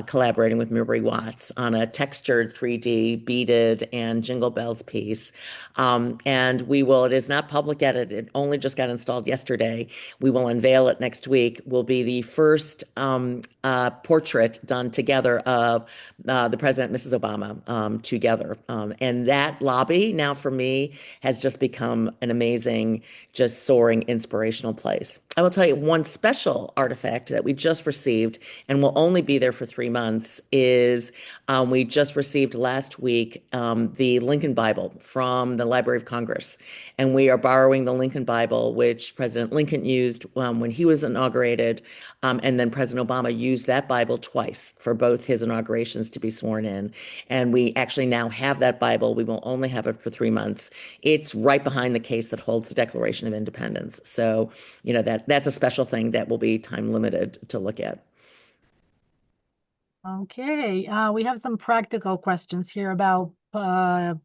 S5: collaborating with Murray Watts on a textured 3D beaded and Jingle Bells piece. And it is not public yet. It only just got installed yesterday. We will unveil it next week. Will be the first portrait done together of the President and Mrs. Obama together. And that lobby now for me has just become an amazing, just soaring, inspirational place. I will tell you one special artifact that we just received and will only be there for 3 months is we just received last week the Lincoln Bible from the Library of Congress. And we are borrowing the Lincoln Bible, which President Lincoln used when he was inaugurated. And then President Obama used that Bible twice for both his inaugurations to be sworn in. And we actually now have that Bible. We will only have it for 3 months. It's right behind the case that holds the Declaration of Independence. So, that's a special thing that will be time limited to look at.
S6: Okay, we have some practical questions here about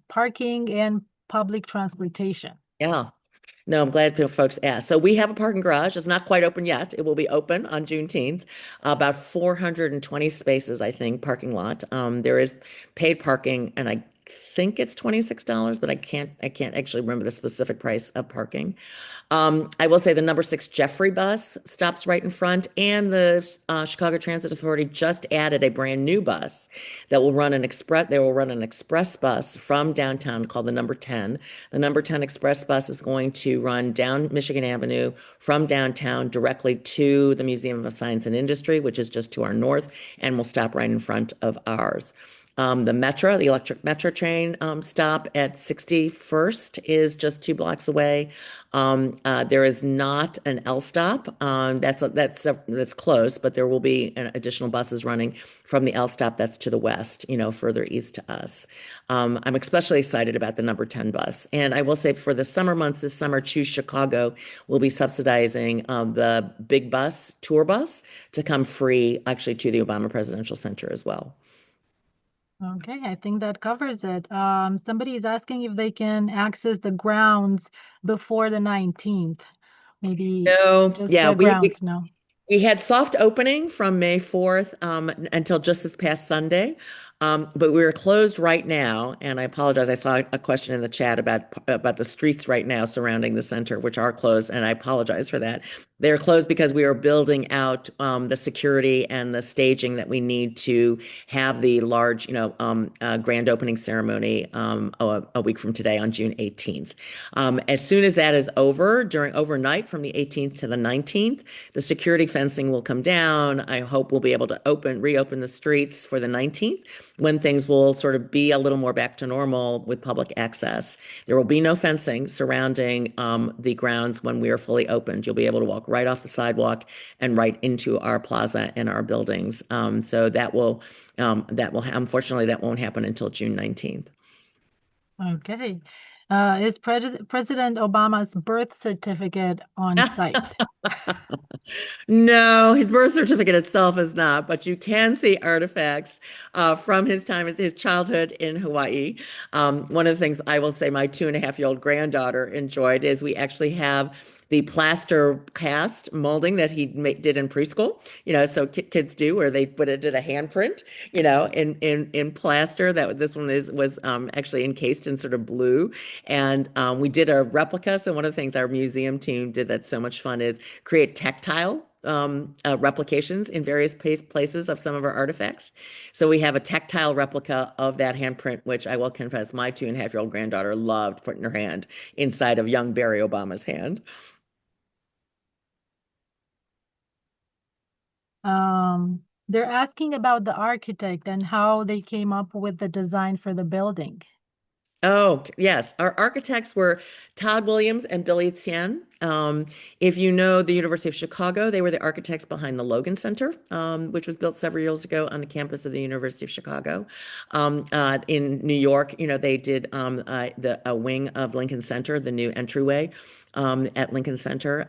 S6: parking and public transportation.
S5: Yeah. No, I'm glad folks asked. So we have a parking garage. It's not quite open yet. It will be open on Juneteenth. About 420 spaces, I think, parking lot. There is paid parking, and I think it's $26, but I can't actually remember the specific price of parking. I will say the number 6 Jeffrey bus stops right in front, and the Chicago Transit Authority just added a brand new bus that will run an express. They will run an express bus from downtown called the number 10. The number 10 express bus is going to run down Michigan Avenue from downtown directly to the Museum of Science and Industry, which is just to our north, and will stop right in front of ours. The electric Metro train stop at 61st is just 2 blocks away. There is not an L stop. That's close, but there will be additional buses running from the L stop that's to the west, further east to us. I'm especially excited about the number 10 bus. And I will say for the summer months this summer, Choose Chicago will be subsidizing the big bus, tour bus, to come free actually to the Obama Presidential Center as well.
S6: Okay, I think that covers it. Somebody is asking if they can access the grounds before the 19th. Maybe
S5: No,
S6: just
S5: yeah,
S6: the
S5: we
S6: grounds, no.
S5: We had soft opening from May 4th until just this past Sunday. But we're closed right now, and I apologize. I saw a question in the chat about the streets right now surrounding the center, which are closed, and I apologize for that. They're closed because we are building out the security and the staging that we need to have the large, grand opening ceremony a week from today on June 18th. As soon as that is over, during overnight from the 18th to the 19th, the security fencing will come down. I hope we'll be able to reopen the streets for the 19th, when things will sort of be a little more back to normal with public access. There will be no fencing surrounding the grounds when we are fully opened. You'll be able to walk right off the sidewalk and right into our plaza and our buildings. So unfortunately, that won't happen until June 19th.
S6: Okay. Is President Obama's birth certificate on site?
S5: No, his birth certificate itself is not, but you can see artifacts from his time, his childhood in Hawaii. One of the things I will say my 2.5-year-old granddaughter enjoyed is we actually have the plaster cast molding that he did in preschool, so kids do, where they did a handprint, in plaster. This one was actually encased in sort of blue, and we did a replica. So one of the things our museum team did that's so much fun is create tactile replications in various places of some of our artifacts. So we have a tactile replica of that handprint, which I will confess my 2.5-year-old granddaughter loved putting her hand inside of young Barry Obama's hand.
S6: They're asking about the architect and how they came up with the design for the building.
S5: Oh, yes. Our architects were Todd Williams and Billy Tchen. If you know the University of Chicago, they were the architects behind the Logan Center, which was built several years ago on the campus of the University of Chicago. In New York, they did a wing of Lincoln Center, the new entryway at Lincoln Center.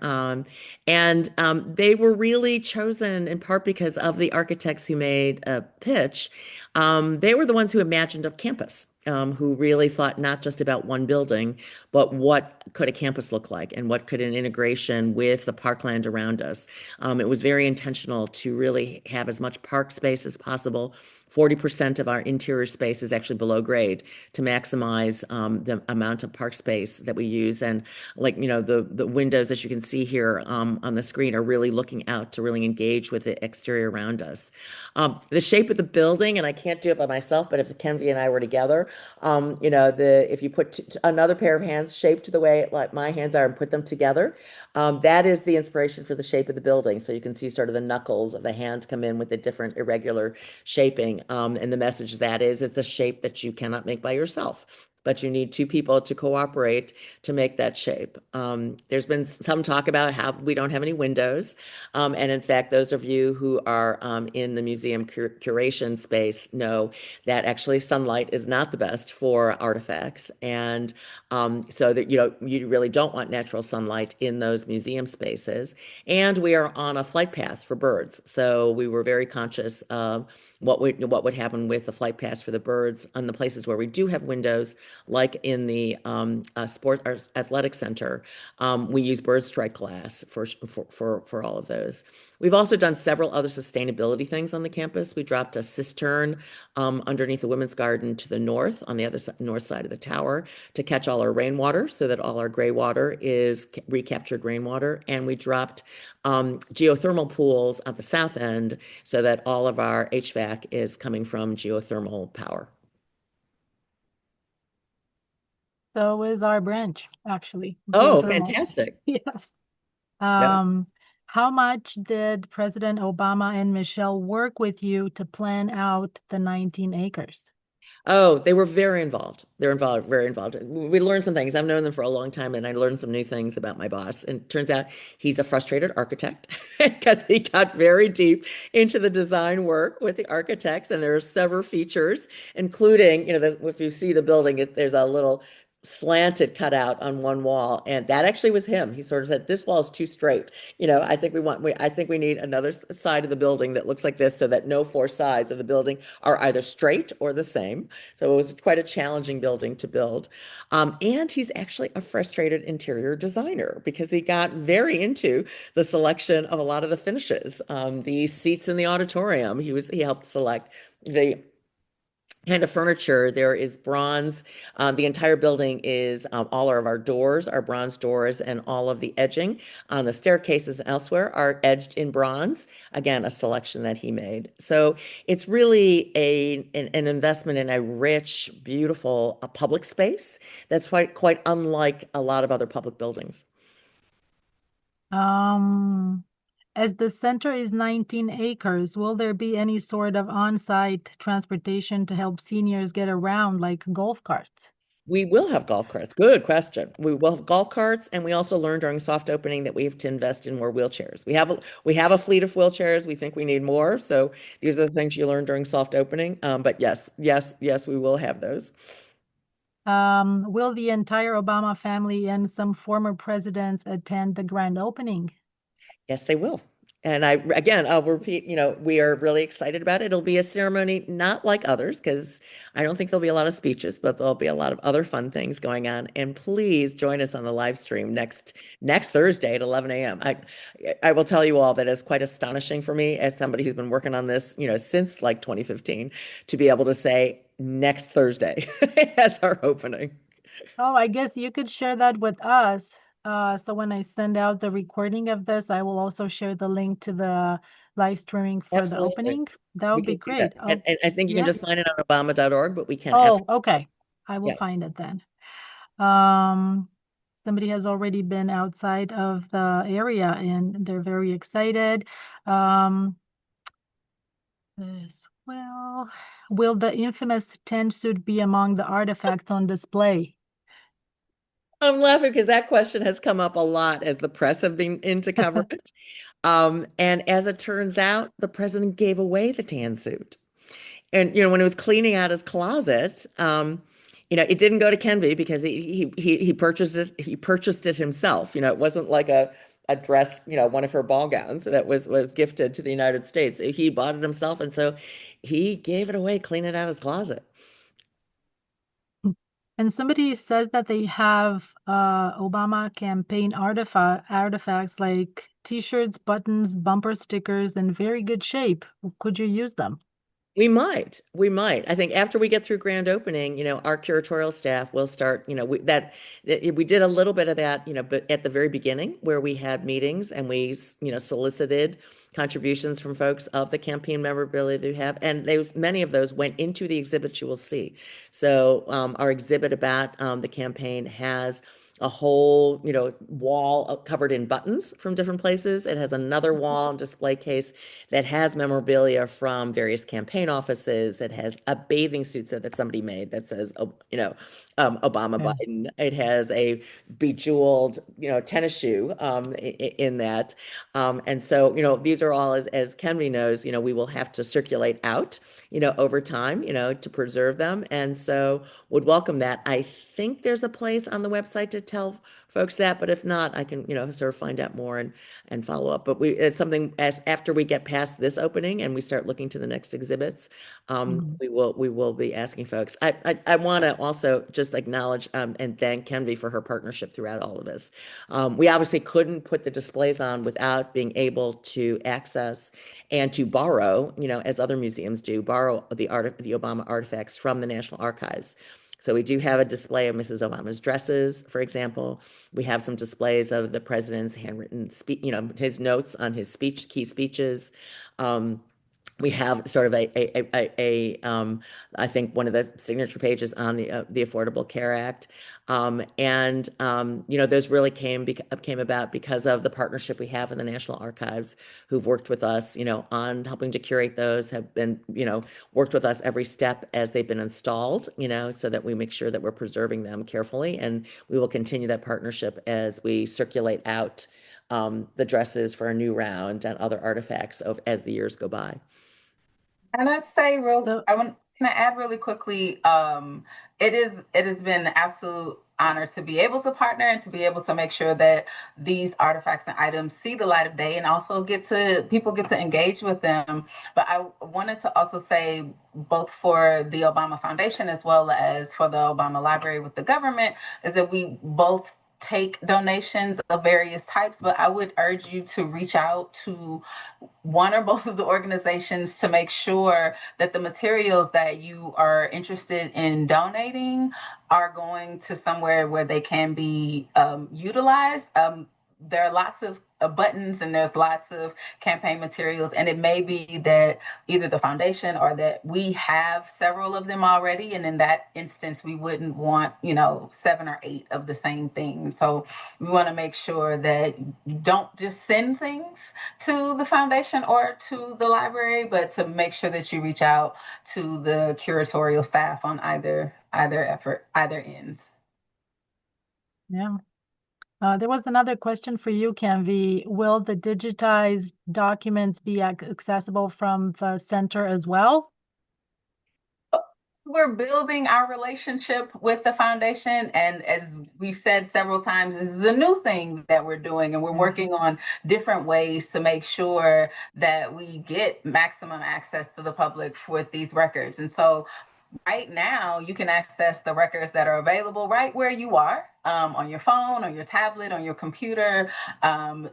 S5: And they were really chosen in part because of the architects who made a pitch. They were the ones who imagined a campus. Who really thought not just about one building, but what could a campus look like and what could an integration with the parkland around us. It was very intentional to really have as much park space as possible. 40% of our interior space is actually below grade to maximize the amount of park space that we use. And the windows, as you can see here on the screen, are really looking out to really engage with the exterior around us. The shape of the building, and I can't do it by myself, but if Kenvi and I were together, if you put another pair of hands shaped the way like my hands are and put them together, that is the inspiration for the shape of the building. So you can see sort of the knuckles of the hand come in with a different irregular shaping. And the message that is, it's a shape that you cannot make by yourself, but you need two people to cooperate to make that shape. There's been some talk about how we don't have any windows. And in fact, those of you who are in the museum curation space know that actually sunlight is not the best for artifacts. And so that, you really don't want natural sunlight in those museum spaces. And we are on a flight path for birds. So we were very conscious of what would happen with the flight paths for the birds on the places where we do have windows. like in the sport or athletic center. We use bird strike glass for all of those. We've also done several other sustainability things on the campus. We dropped a cistern underneath the women's garden to the north on the other north side of the tower to catch all our rainwater so that all our gray water is recaptured rainwater. And we dropped geothermal pools at the south end so that all of our HVAC is coming from geothermal power.
S6: So is our branch, actually,
S5: Oh,
S6: geothermal.
S5: fantastic.
S6: Yes.
S5: Yeah.
S6: How much did President Obama and Michelle work with you to plan out the 19 acres?
S5: Oh, they were very involved. They're involved, very involved. We learned some things. I've known them for a long time, and I learned some new things about my boss. And it turns out he's a frustrated architect because he got very deep into the design work with the architects. And there are several features, including, if you see the building, there's a little slanted cutout on one wall, and that actually was him. He sort of said, "This wall is too straight. I think we need another side of the building that looks like this, so that no four sides of the building are either straight or the same." So it was quite a challenging building to build. And he's actually a frustrated interior designer because he got very into the selection of a lot of the finishes. The seats in the auditorium, he helped select the kind of furniture. There is bronze. The entire building is all of our doors are bronze doors, and all of the edging on the staircases and elsewhere are edged in bronze. Again, a selection that he made. So it's really an investment in a rich, beautiful public space that's quite unlike a lot of other public buildings.
S6: Um, as the center is 19 acres, will there be any sort of on-site transportation to help seniors get around, like golf carts?
S5: We will have golf carts. Good question. We will have golf carts, and we also learned during soft opening that we have to invest in more wheelchairs. We have a fleet of wheelchairs. We think we need more. So these are the things you learn during soft opening. But yes, yes, yes, we will have those.
S6: Will the entire Obama family and some former presidents attend the grand opening?
S5: Yes, they will. And I'll repeat, we are really excited about it. It'll be a ceremony not like others because I don't think there'll be a lot of speeches, but there'll be a lot of other fun things going on. And please join us on the live stream next Thursday at 11 a.m. I will tell you all that it's quite astonishing for me as somebody who's been working on this, since like 2015, to be able to say next Thursday as our opening.
S6: Oh, I guess you could share that with us. So when I send out the recording of this, I will also share the link to the live streaming for the
S5: Absolutely.
S6: opening. That
S5: We
S6: would be
S5: can do that.
S6: great.
S5: And,
S6: Oh,
S5: and I think you can
S6: yeah.
S5: just find it on obama.org, but we can
S6: Oh,
S5: absolutely.
S6: okay. I will
S5: Yeah.
S6: find it then. Um, Somebody has already been outside of the area and they're very excited. As well, will the infamous Tchen suit be among the artifacts on display?
S5: I'm laughing because that question has come up a lot as the press have been in to cover it. And as it turns out, the president gave away the tan suit. And when he was cleaning out his closet, it didn't go to Kenvi because he purchased it. He purchased it himself. It wasn't like a dress, one of her ball gowns that was gifted to the United States. He bought it himself, and so he gave it away, cleaning out his closet.
S6: And somebody says that they have Obama campaign artifacts like t-shirts, buttons, bumper stickers in very good shape. Could you use them?
S5: We might. We might. I think after we get through grand opening, our curatorial staff will start, we did a little bit of that, but at the very beginning where we had meetings and we, solicited contributions from folks of the campaign memorabilia that we have. And many of those went into the exhibits you will see. So our exhibit about the campaign has a whole, wall covered in buttons from different places. It has another wall and display case that has memorabilia from various campaign offices. It has a bathing suit set that somebody made that says, Obama
S6: Okay.
S5: Biden. It has a bejeweled, tennis shoe in that. And so, these are all, as Kenvi knows, we will have to circulate out, over time, to preserve them. And so would welcome that. I think there's a place on the website to tell folks that, but if not, I can, sort of find out more and follow up. But it's something as after we get past this opening and we start looking to the next exhibits, we will be asking folks. I want to also just acknowledge and thank Kenvi for her partnership throughout all of this. We obviously couldn't put the displays on without being able to access and to borrow, as other museums do, borrow the Obama artifacts from the National Archives. So we do have a display of Mrs. Obama's dresses, for example. We have some displays of the president's handwritten speech, his notes on his key speeches. We have sort of I think one of the signature pages on the Affordable Care Act. Those really came about because of the partnership we have in the National Archives, who've worked with us, on helping to curate those, have been, worked with us every step as they've been installed, so that we make sure that we're preserving them carefully. And we will continue that partnership as we circulate out the dresses for a new round and other artifacts as the years go by.
S1: And I'd say
S6: So,
S1: can I add really quickly, it has been an absolute honor to be able to partner and to be able to make sure that these artifacts and items see the light of day and also people get to engage with them. But I wanted to also say, both for the Obama Foundation as well as for the Obama Library with the government, is that we both take donations of various types, but I would urge you to reach out to one or both of the organizations to make sure that the materials that you are interested in donating are going to somewhere where they can be utilized. There are lots of buttons and there's lots of campaign materials, and it may be that either the foundation or that we have several of them already, and in that instance we wouldn't want 7 or 8 of the same thing. So we want to make sure that you don't just send things to the foundation or to the library, but to make sure that you reach out to the curatorial staff on either ends.
S6: yeah. There was another question for you, Kenvi. Will the digitized documents be accessible from the center as well?
S1: We're building our relationship with the foundation, and as we've said several times, this is a new thing that we're doing, and we're working on different ways to make sure that we get maximum access to the public with these records. And so right now, you can access the records that are available right where you are, on your phone, on your tablet, on your computer,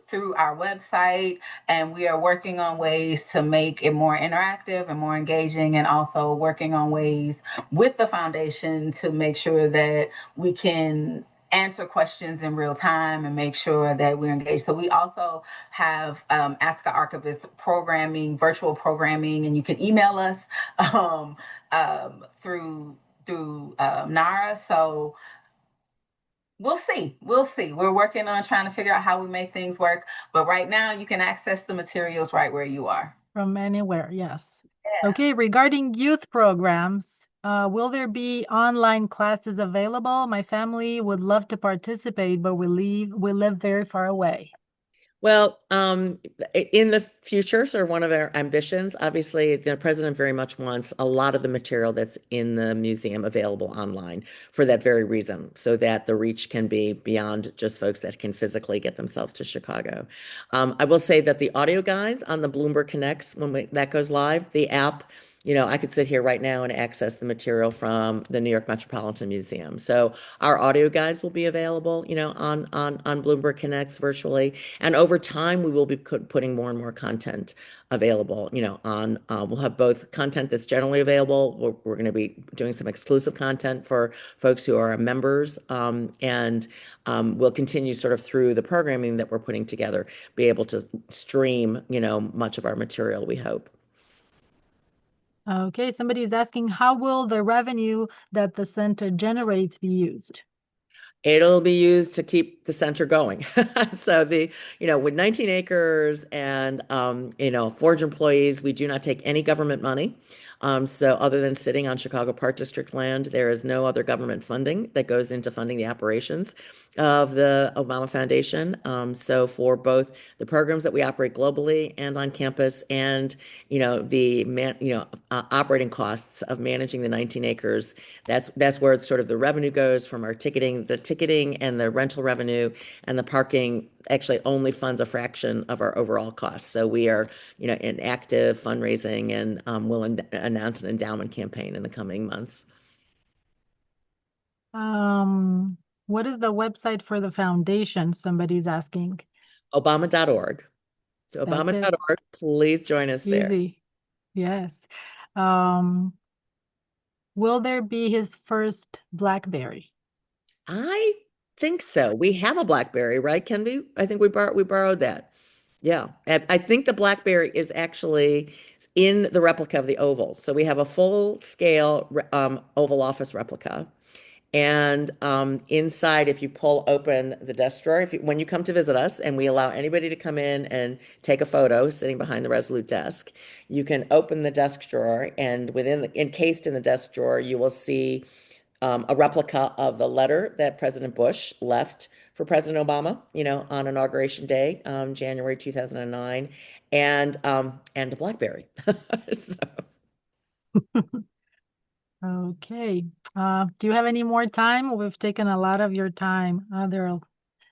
S1: through our website. And we are working on ways to make it more interactive and more engaging, and also working on ways with the foundation to make sure that we can answer questions in real time and make sure that we're engaged. So we also have Ask an Archivist programming, virtual programming, and you can email us through NARA. So we'll see. We're working on trying to figure out how we make things work. But right now, you can access the materials right where you are.
S6: From anywhere, yes.
S1: Yeah.
S6: Okay, regarding youth programs, will there be online classes available? My family would love to participate, but we live very far away.
S5: Well, in the future, sort of one of our ambitions, obviously, the president very much wants a lot of the material that's in the museum available online for that very reason, so that the reach can be beyond just folks that can physically get themselves to Chicago. I will say that the audio guides on the Bloomberg Connects, when that goes live, the app, I could sit here right now and access the material from the New York Metropolitan Museum. So our audio guides will be available, on Bloomberg Connects virtually. And over time, we will be putting more and more content available, we'll have both content that's generally available. We're going to be doing some exclusive content for folks who are members. And we'll continue sort of through the programming that we're putting together, be able to stream, much of our material, we hope.
S6: Okay, somebody is asking, how will the revenue that the center generates be used?
S5: It'll be used to keep the center going. So with 19 acres and, Forge employees, we do not take any government money. So other than sitting on Chicago Park District land, there is no other government funding that goes into funding the operations of the Obama Foundation. So for both the programs that we operate globally and on campus, and operating costs of managing the 19 acres, that's where sort of the revenue goes from our ticketing and the rental revenue, and the parking actually only funds a fraction of our overall costs. So we are, in active fundraising, and will announce an endowment campaign in the coming months.
S6: What is the website for the foundation? Somebody's asking.
S5: Obama.org. So
S6: That's it.
S5: Obama.org, please join us there.
S6: Easy. Yes. Will there be his first BlackBerry?
S5: I think so. We have a BlackBerry, right, Kenvi? I think we borrowed that. Yeah. I think the BlackBerry is actually in the replica of the Oval. So we have a full scale Oval Office replica. And inside, if you pull open the desk drawer, when you come to visit us, and we allow anybody to come in and take a photo sitting behind the Resolute desk, you can open the desk drawer, and encased in the desk drawer, you will see a replica of the letter that President Bush left for President Obama, on Inauguration Day, January 2009, and a BlackBerry. So.
S6: Okay. Do you have any more time? We've taken a lot of your time. There are
S5: Yeah,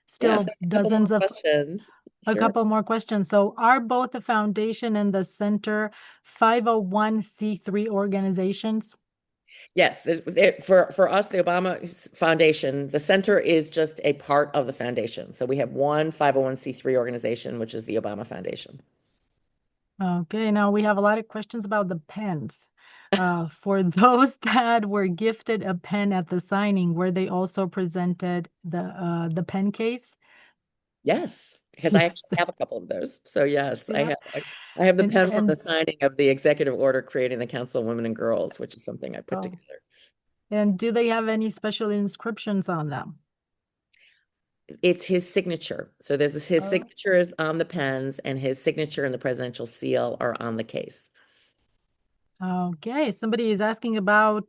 S6: still
S5: a couple more
S6: dozens of
S5: questions.
S6: a
S5: Sure.
S6: couple more questions. So are both the foundation and the center 501c3 organizations?
S5: Yes, for us, the Obama Foundation, the center is just a part of the foundation. So we have one 501c3 organization, which is the Obama Foundation.
S6: Okay, now we have a lot of questions about the pens. For those that were gifted a pen at the signing, were they also presented the pen case?
S5: Yes, because I
S6: Yes.
S5: actually have a couple of those. So yes, I
S6: Yeah.
S5: have. I have the
S6: And
S5: pen from the
S6: and
S5: signing of the executive order creating the Council of Women and Girls, which is something I put
S6: oh,
S5: together.
S6: and do they have any special inscriptions on them?
S5: It's his signature. So his
S6: Oh,
S5: signature is on the pens, and his signature and the presidential seal are on the case.
S6: okay. Somebody is asking about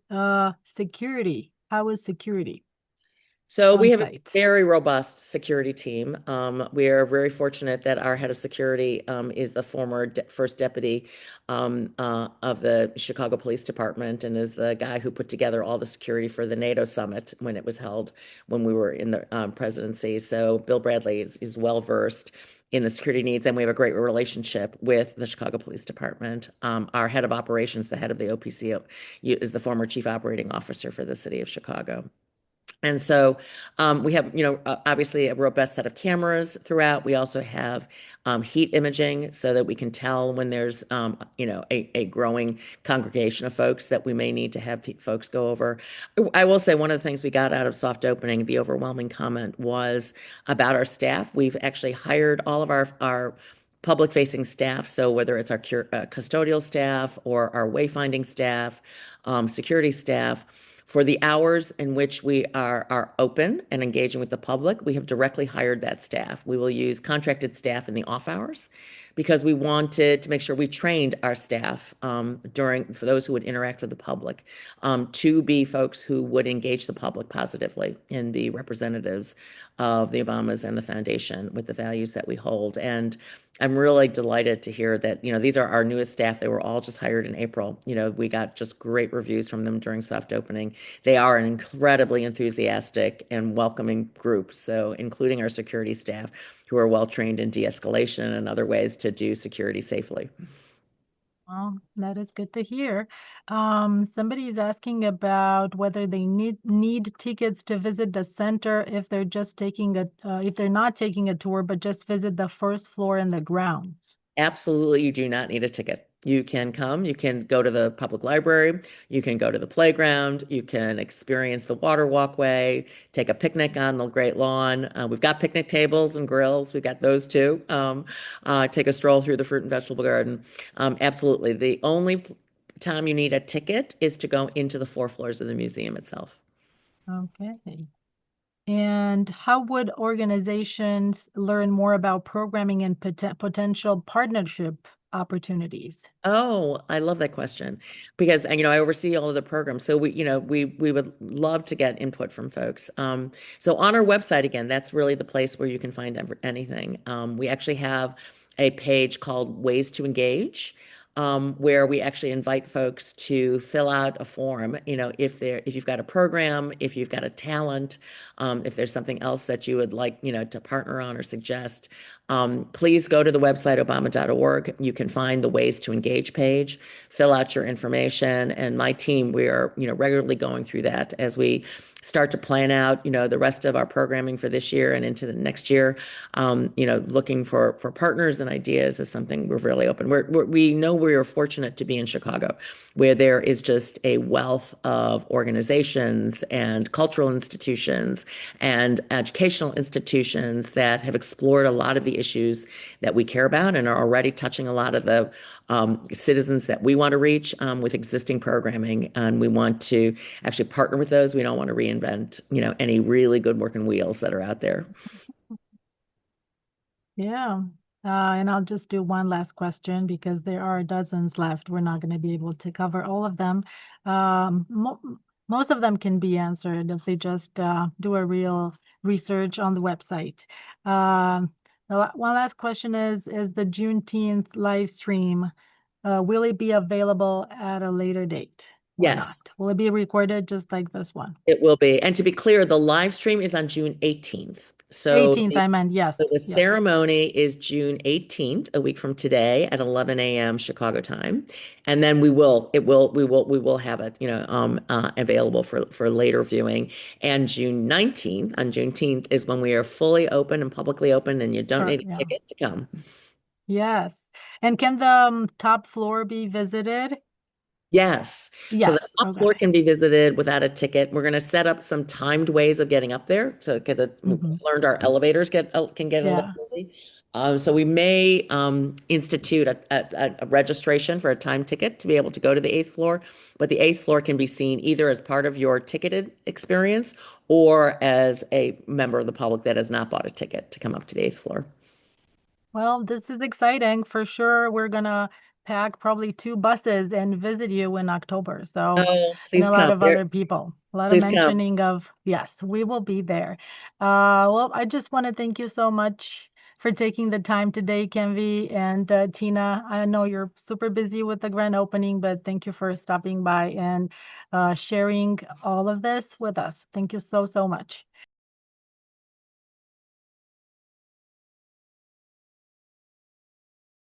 S6: security. How is security
S5: So
S6: on
S5: we have a
S6: site?
S5: very robust security team. We are very fortunate that our head of security is the former first deputy of the Chicago Police Department, and is the guy who put together all the security for the NATO summit when it was held, when we were in the presidency. So Bill Bradley is well versed in the security needs, and we have a great relationship with the Chicago Police Department. Our head of operations, the head of the OPC, is the former chief operating officer for the city of Chicago. And so we have, obviously a robust set of cameras throughout. We also have heat imaging so that we can tell when there's, a growing congregation of folks that we may need to have folks go over. I will say one of the things we got out of soft opening, the overwhelming comment was about our staff. We've actually hired all of our public facing staff. So whether it's our custodial staff or our wayfinding staff, security staff, for the hours in which we are open and engaging with the public, we have directly hired that staff. We will use contracted staff in the off hours because we wanted to make sure we trained our staff for those who would interact with the public, to be folks who would engage the public positively and be representatives of the Obamas and the foundation with the values that we hold. And I'm really delighted to hear that, these are our newest staff. They were all just hired in April. We got just great reviews from them during soft opening. They are an incredibly enthusiastic and welcoming group. So including our security staff, who are well trained in de-escalation and other ways to do security safely.
S6: Well, that is good to hear. Somebody is asking about whether they need tickets to visit the center if they're just if they're not taking a tour, but just visit the first floor and the grounds.
S5: Absolutely, you do not need a ticket. You can come, you can go to the public library, you can go to the playground, you can experience the water walkway, take a picnic on the Great Lawn. We've got picnic tables and grills, we've got those too. Take a stroll through the fruit and vegetable garden. Absolutely. The only time you need a ticket is to go into the 4 floors of the museum itself.
S6: Okay. And how would organizations learn more about programming and potential partnership opportunities?
S5: Oh, I love that question because I oversee all of the programs. So we would love to get input from folks. So on our website again, that's really the place where you can find anything. We actually have a page called Ways to Engage, where we actually invite folks to fill out a form. If you've got a program, if you've got a talent, if there's something else that you would like, to partner on or suggest. Please go to the website obama.org. You can find the Ways to Engage page, fill out your information. And my team, we are, regularly going through that as we start to plan out, the rest of our programming for this year and into the next year. Looking for partners and ideas is something we're really open. We know we are fortunate to be in Chicago, where there is just a wealth of organizations and cultural institutions and educational institutions that have explored a lot of the issues that we care about and are already touching a lot of the citizens that we want to reach with existing programming. And we want to actually partner with those. We don't want to reinvent, any really good working wheels that are out there.
S6: Yeah. And I'll just do one last question because there are dozens left. We're not going to be able to cover all of them. Most of them can be answered if they just do a real research on the website. One last question is the Juneteenth live stream, will it be available at a later date or not?
S5: Yes,
S6: Will it be recorded just like this one?
S5: it will be. And to be clear, the live stream is on June 18th.
S6: 18th, I meant, yes.
S5: So the
S6: Yes.
S5: ceremony is June 18th, a week from today at 11 a.m. Chicago time. And then we will have it, available for later viewing. And June 19th, on Juneteenth, is when we are fully open and publicly open, and you don't need a
S6: Yeah.
S5: ticket to come.
S6: Yes. And can the top floor be visited?
S5: Yes. So the
S6: Yes.
S5: top floor
S6: Okay.
S5: can be visited without a ticket. We're going to set up some timed ways of getting up there. So because we've learned our elevators can get a little
S6: Yeah.
S5: busy. So we may institute a registration for a time ticket to be able to go to the eighth floor. But the eighth floor can be seen either as part of your ticketed experience or as a member of the public that has not bought a ticket to come up to the eighth floor.
S6: Well, this is exciting for sure. We're gonna pack probably 2 buses and visit you in October. So,
S5: Oh,
S6: and
S5: please
S6: a lot
S5: come
S6: of
S5: there.
S6: other people, a lot of
S5: Please come.
S6: mentioning of, yes, we will be there. Well, I just want to thank you so much for taking the time today, Kenvi and Tina. I know you're super busy with the grand opening, but thank you for stopping by and sharing all of this with us. Thank you so, so much.